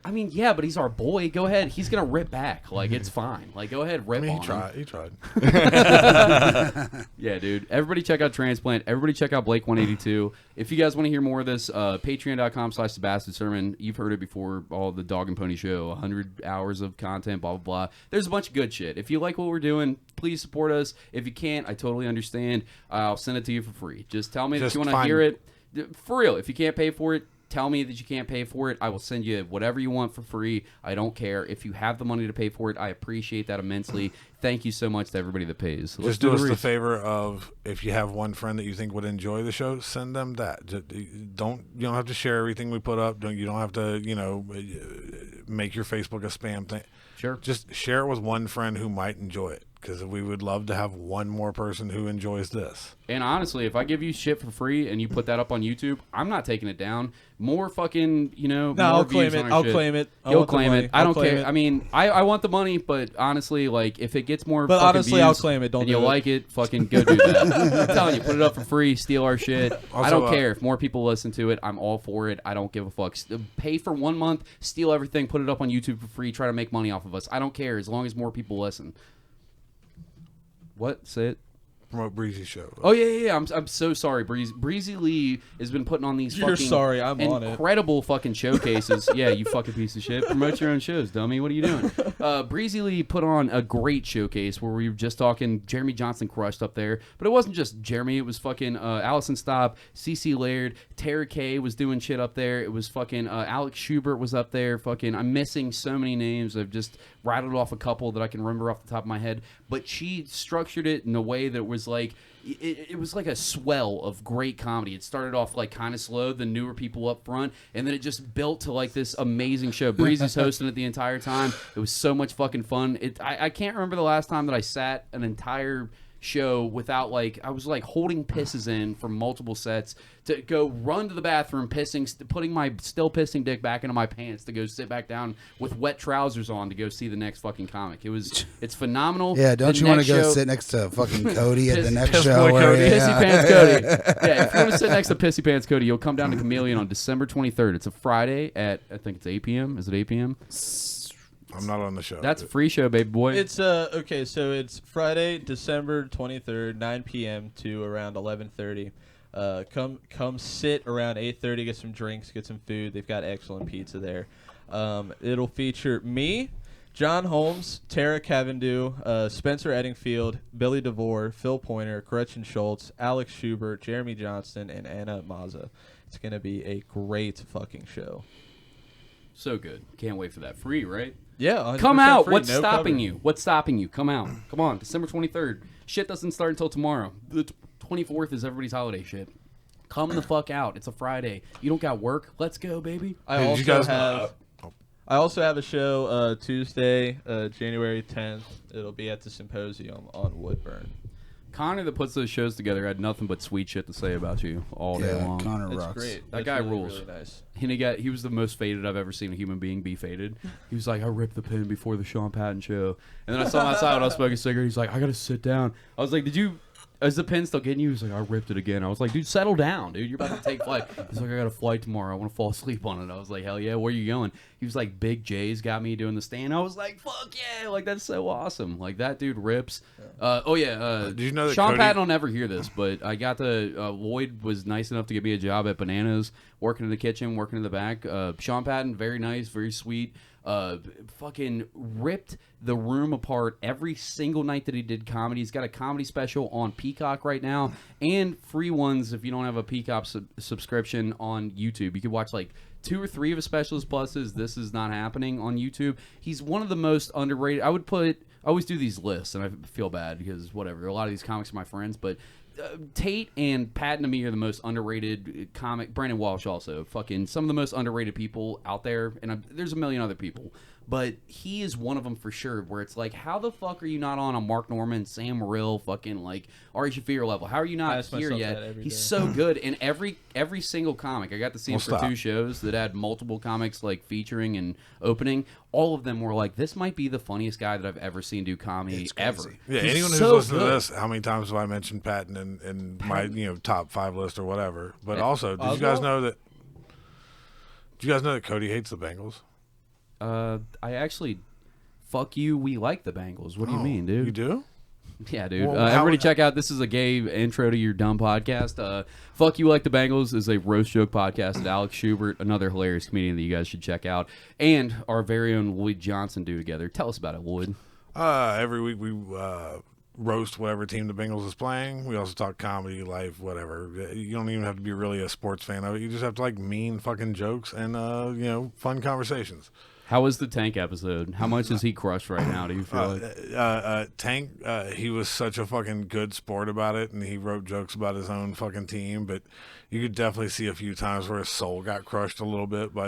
S1: I mean, yeah, but he's our boy. Go ahead. He's gonna rip back. Like, it's fine. Like, go ahead, rip
S3: I mean,
S1: on him.
S3: he tried.
S1: Yeah, dude. Everybody check out Transplant. Everybody check out Blake 182. If you guys want to hear more of this, patreon.com/TheBastardSermon. You've heard it before. All the Dog and Pony Show, 100 hours of content, blah, blah, blah. There's a bunch of good shit. If you like what we're doing, please support us. If you can't, I totally understand. I'll send it to you for free. Just tell me that
S3: Just
S1: you want to
S3: find-
S1: hear it. For real, if you can't pay for it, tell me that you can't pay for it. I will send you whatever you want for free. I don't care. If you have the money to pay for it, I appreciate that immensely. Thank you so much to everybody that pays. Let's
S3: Just do us
S1: the
S3: the
S1: read.
S3: favor of if you have one friend that you think would enjoy the show, send them that. You don't have to share everything we put up. You don't have to make your Facebook a spam thing.
S1: Sure.
S3: Just share it with one friend who might enjoy it, because we would love to have one more person who enjoys this.
S1: And honestly, if I give you shit for free and you put that up on YouTube, I'm not taking it down. More fucking,
S2: No,
S1: more
S2: I'll
S1: views
S2: claim it.
S1: on our
S2: I'll
S1: shit.
S2: claim it. I
S1: You'll
S2: want the
S1: claim
S2: money.
S1: it. I
S2: I'll
S1: don't
S2: claim
S1: care.
S2: it.
S1: I mean, I want the money, but honestly, like, if it gets more
S2: But
S1: fucking
S2: honestly,
S1: views
S2: I'll claim it. Don't
S1: and
S2: do
S1: you
S2: it.
S1: like it, fucking go do that. I'm telling you, put it up for free, steal our shit. I
S3: Also,
S1: don't care. If more people listen to it, I'm all for it. I don't give a fuck. Pay for 1 month, steal everything, put it up on YouTube for free, try to make money off of us. I don't care as long as more people listen. What? Say it.
S3: Promote Breezy Show.
S1: Oh yeah. I'm so sorry. Breezy Lee has been putting on these
S2: You're
S1: fucking
S2: sorry, I'm on it.
S1: incredible fucking showcases. Yeah, you fucking piece of shit. Promote your own shows, dummy. What are you doing? Breezy Lee put on a great showcase where we were just talking. Jeremy Johnson crushed up there, but it wasn't just Jeremy. It was fucking Allison Stopp, CC Laird, Tara Kay was doing shit up there. It was fucking Alex Schubert was up there. Fucking, I'm missing so many names. I've just rattled off a couple that I can remember off the top of my head. But she structured it in a way that was like. It was like a swell of great comedy. It started off like kind of slow, the newer people up front, and then it just built to like this amazing show. Breezy's hosting it the entire time. It was so much fucking fun. I can't remember the last time that I sat an entire show without like I was like holding pisses in for multiple sets to go run to the bathroom, putting my still pissing dick back into my pants to go sit back down with wet trousers on to go see the next fucking comic. It's phenomenal.
S5: Yeah, don't
S1: The
S5: you want to
S1: next
S5: go
S1: show-
S5: sit next to fucking Cody at the
S1: Piss-
S5: next
S3: Piss
S5: show?
S3: Boy
S5: where-
S3: Cody.
S1: Pissy Pants Cody. Yeah, if you want to sit next to Pissy Pants Cody, you'll come down to Chameleon on December 23rd. It's a Friday at, I think it's 8 p.m. Is it 8 p.m.?
S3: I'm not on the show.
S1: That's a free show, baby boy.
S2: It's okay, so it's Friday, December 23rd, 9 p.m. to around 11:30. Come sit around 8:30, get some drinks, get some food. They've got excellent pizza there. It'll feature me, John Holmes, Tara Cavendish, Spencer Eddingfield, Billy DeVore, Phil Pointer, Gretchen Schultz, Alex Schubert, Jeremy Johnston, and Anna Mazza. It's gonna be a great fucking show.
S1: So good. Can't wait for that. Free, right?
S2: Yeah, 100%
S1: Come out.
S2: free,
S1: What's
S2: no
S1: stopping
S2: cover.
S1: you? What's stopping you? Come out. Come on. December 23rd. Shit doesn't start until tomorrow. The 24th is everybody's holiday shit. Come the fuck out. It's a Friday. You don't got work. Let's go, baby.
S2: I
S3: Hey, did
S2: also
S3: you guys-
S2: have. I also have a show Tuesday, January 10th. It'll be at the Symposium on Woodburn.
S1: Connor that puts those shows together had nothing but sweet shit to say about you all day long.
S5: Connor
S2: It's
S5: rocks.
S2: great.
S1: That
S2: That's
S1: guy
S2: really,
S1: rules.
S2: Really nice.
S1: He was the most faded I've ever seen a human being be faded. He was like, I ripped the pin before the Sean Patton show. And then I saw him outside when I was smoking a cigarette. He's like, I got to sit down. I was like, is the pin still getting you? He's like, I ripped it again. I was like, dude, settle down, dude. You're about to take flight. He's like, I got a flight tomorrow. I want to fall asleep on it. I was like, hell yeah, where you going? He was like, Big J's got me doing the stand. I was like, fuck yeah, like that's so awesome. Like that dude rips.
S3: Did you know that
S1: Sean
S3: Cody-
S1: Patton will never hear this, but I got Lloyd was nice enough to give me a job at Bananas, working in the kitchen, working in the back. Sean Patton, very nice, very sweet. Fucking ripped the room apart every single night that he did comedy. He's got a comedy special on Peacock right now, and free ones if you don't have a Peacock subscription on YouTube. You can watch like 2 or 3 of his specials plus This Is Not Happening on YouTube. He's one of the most underrated. I always do these lists, and I feel bad because whatever. A lot of these comics are my friends, but Tate and Patton to me are the most underrated comic. Brandon Walsh also. Fucking some of the most underrated people out there. And there's a million other people. But he is one of them for sure, where it's like, how the fuck are you not on a Mark Norman, Sam Morrill, fucking like Ari Shaffir level? How are you not
S2: ask
S1: here
S2: myself
S1: yet?
S2: that every
S1: He's
S2: day.
S1: so good. And every single comic, I got to see him for 2 shows that had multiple comics like featuring and opening. All of them were like, this might be the funniest guy that I've ever seen do comedy ever.
S3: Yeah,
S1: He's
S3: anyone who's
S1: so
S3: listening
S1: good.
S3: to this, how many times have I mentioned Patton in my top 5 list or whatever? But also, did you guys know that Cody hates the Bengals?
S1: I actually, fuck you. We like the Bengals. What do you mean, dude?
S3: You do?
S1: Yeah, dude.
S3: Well,
S1: Everybody check out. This is a gay intro to your dumb podcast. Fuck You Like the Bengals is a roast joke podcast that Alex Schubert, another hilarious comedian that you guys should check out, and our very own Lloyd Johnson do together. Tell us about it, Lloyd.
S3: Every week we roast whatever team the Bengals is playing. We also talk comedy, life, whatever. You don't even have to be really a sports fan of it. You just have to like mean fucking jokes and fun conversations.
S1: How was the Tank episode? How much is he crushed right now? Do you feel like?
S3: Tank, he was such a fucking good sport about it, and he wrote jokes about his own fucking team, but you could definitely see a few times where his soul got crushed a little bit by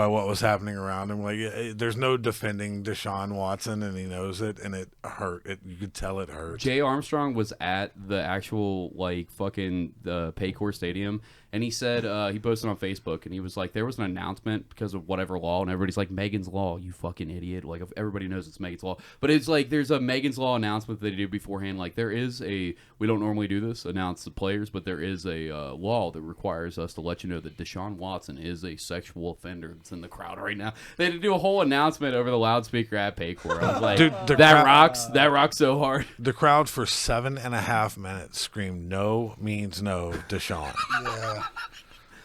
S3: what was happening around him. Like, there's no defending Deshaun Watson, and he knows it, and it hurt. You could tell it hurt.
S1: Jay Armstrong was at the actual fucking the Paycor Stadium, and he said he posted on Facebook, and he was like, there was an announcement because of whatever law, and everybody's like, Megan's Law, you fucking idiot. Like, everybody knows it's Megan's Law, but it's like there's a Megan's Law announcement that they do beforehand. Like, there is we don't normally do this, announce the players, but there is a law that requires us to let you know that Deshaun Watson is a sexual offender that's in the crowd right now. They had to do a whole announcement over the loudspeaker at Paycor. I was like,
S3: Dude,
S1: that rocks so hard.
S3: The crowd for 7.5 minutes screamed, "No means no, Deshaun."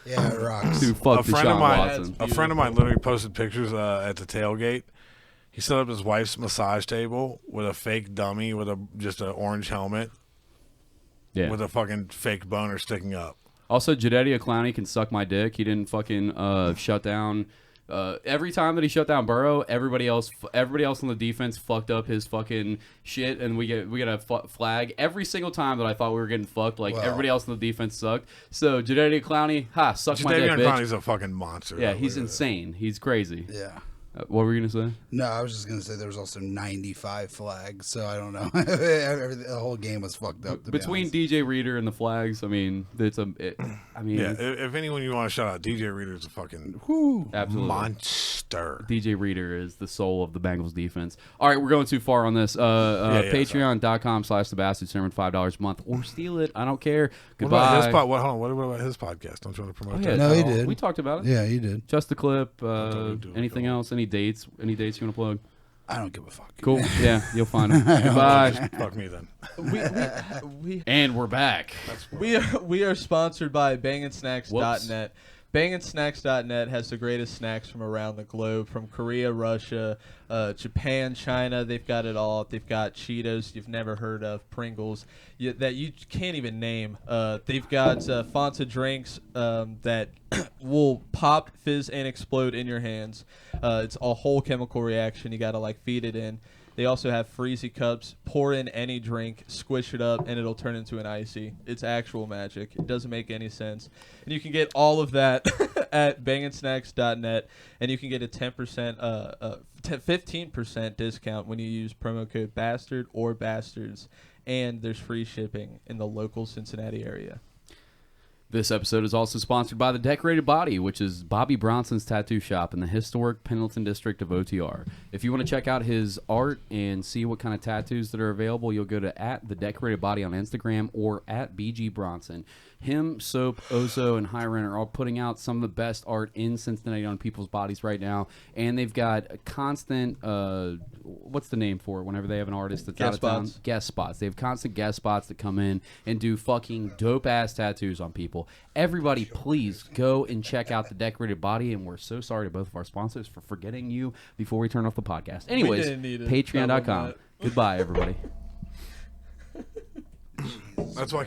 S5: Yeah, it rocks.
S1: Dude, fuck Deshaun Watson.
S3: A friend of mine literally posted pictures at the tailgate. He set up his wife's massage table with a fake dummy with just an orange helmet with a fucking fake boner sticking up.
S1: Also, Jadeveon Clowney can suck my dick. He didn't fucking shut down. Every time that he shut down Burrow, everybody else on the defense fucked up his fucking shit, and we get a flag every single time that I thought we were getting fucked. Like, everybody else on the defense sucked. So Jadeveon Clowney, suck my dick, bitch.
S3: Jadeveon Clowney's a fucking monster.
S1: Yeah, he's insane. He's crazy.
S5: Yeah.
S1: What were you gonna say?
S5: No, I was just gonna say there was also 95 flags, so I don't know. The whole game was fucked up.
S1: Between DJ Reader and the flags, I mean, if
S3: anyone you want to shout out, DJ Reader's a fucking
S1: absolutely
S3: monster.
S1: DJ Reader is the soul of the Bengals defense. All right, we're going too far on this. Patreon.com/thebastard sermon, $5 a month, or steal it. I don't care. Goodbye.
S3: What about his podcast? Don't you want to promote that?
S5: No, he did.
S1: We talked about it.
S5: Yeah, he did.
S1: Just the clip. Anything else? Any dates? Any dates you want to plug?
S5: I don't give a fuck.
S1: Cool. Yeah, you'll find them. Goodbye.
S3: Fuck me then.
S1: And we're back.
S2: We are sponsored by bangandsnacks.net. Bangandsnacks.net has the greatest snacks from around the globe, from Korea, Russia, Japan, China. They've got it all. They've got Cheetos you've never heard of, Pringles that you can't even name. They've got Fanta drinks that will pop, fizz, and explode in your hands. It's a whole chemical reaction. You got to feed it in. They also have freezy cups. Pour in any drink, squish it up, and it'll turn into an icy. It's actual magic. It doesn't make any sense. And you can get all of that at bangandsnacks.net, and you can get a 15% discount when you use promo code BASTARD or BASTARDS, and there's free shipping in the local Cincinnati area.
S1: This episode is also sponsored by The Decorated Body, which is Bobby Bronson's tattoo shop in the historic Pendleton district of OTR. If you want to check out his art and see what kind of tattoos that are available, you'll go to at The Decorated Body on Instagram or at BG Bronson. Him, Soap, Ozo, and Hiren are all putting out some of the best art in Cincinnati on people's bodies right now, and they've got a constant, what's the name for it whenever they have an artist that's out of town? Guest spots. They have constant guest spots that come in and do fucking dope-ass tattoos on people. Everybody, please go and check out The Decorated Body, and we're so sorry to both of our sponsors for forgetting you before we turn off the podcast. Anyways, patreon.com. Goodbye, everybody.
S3: That's why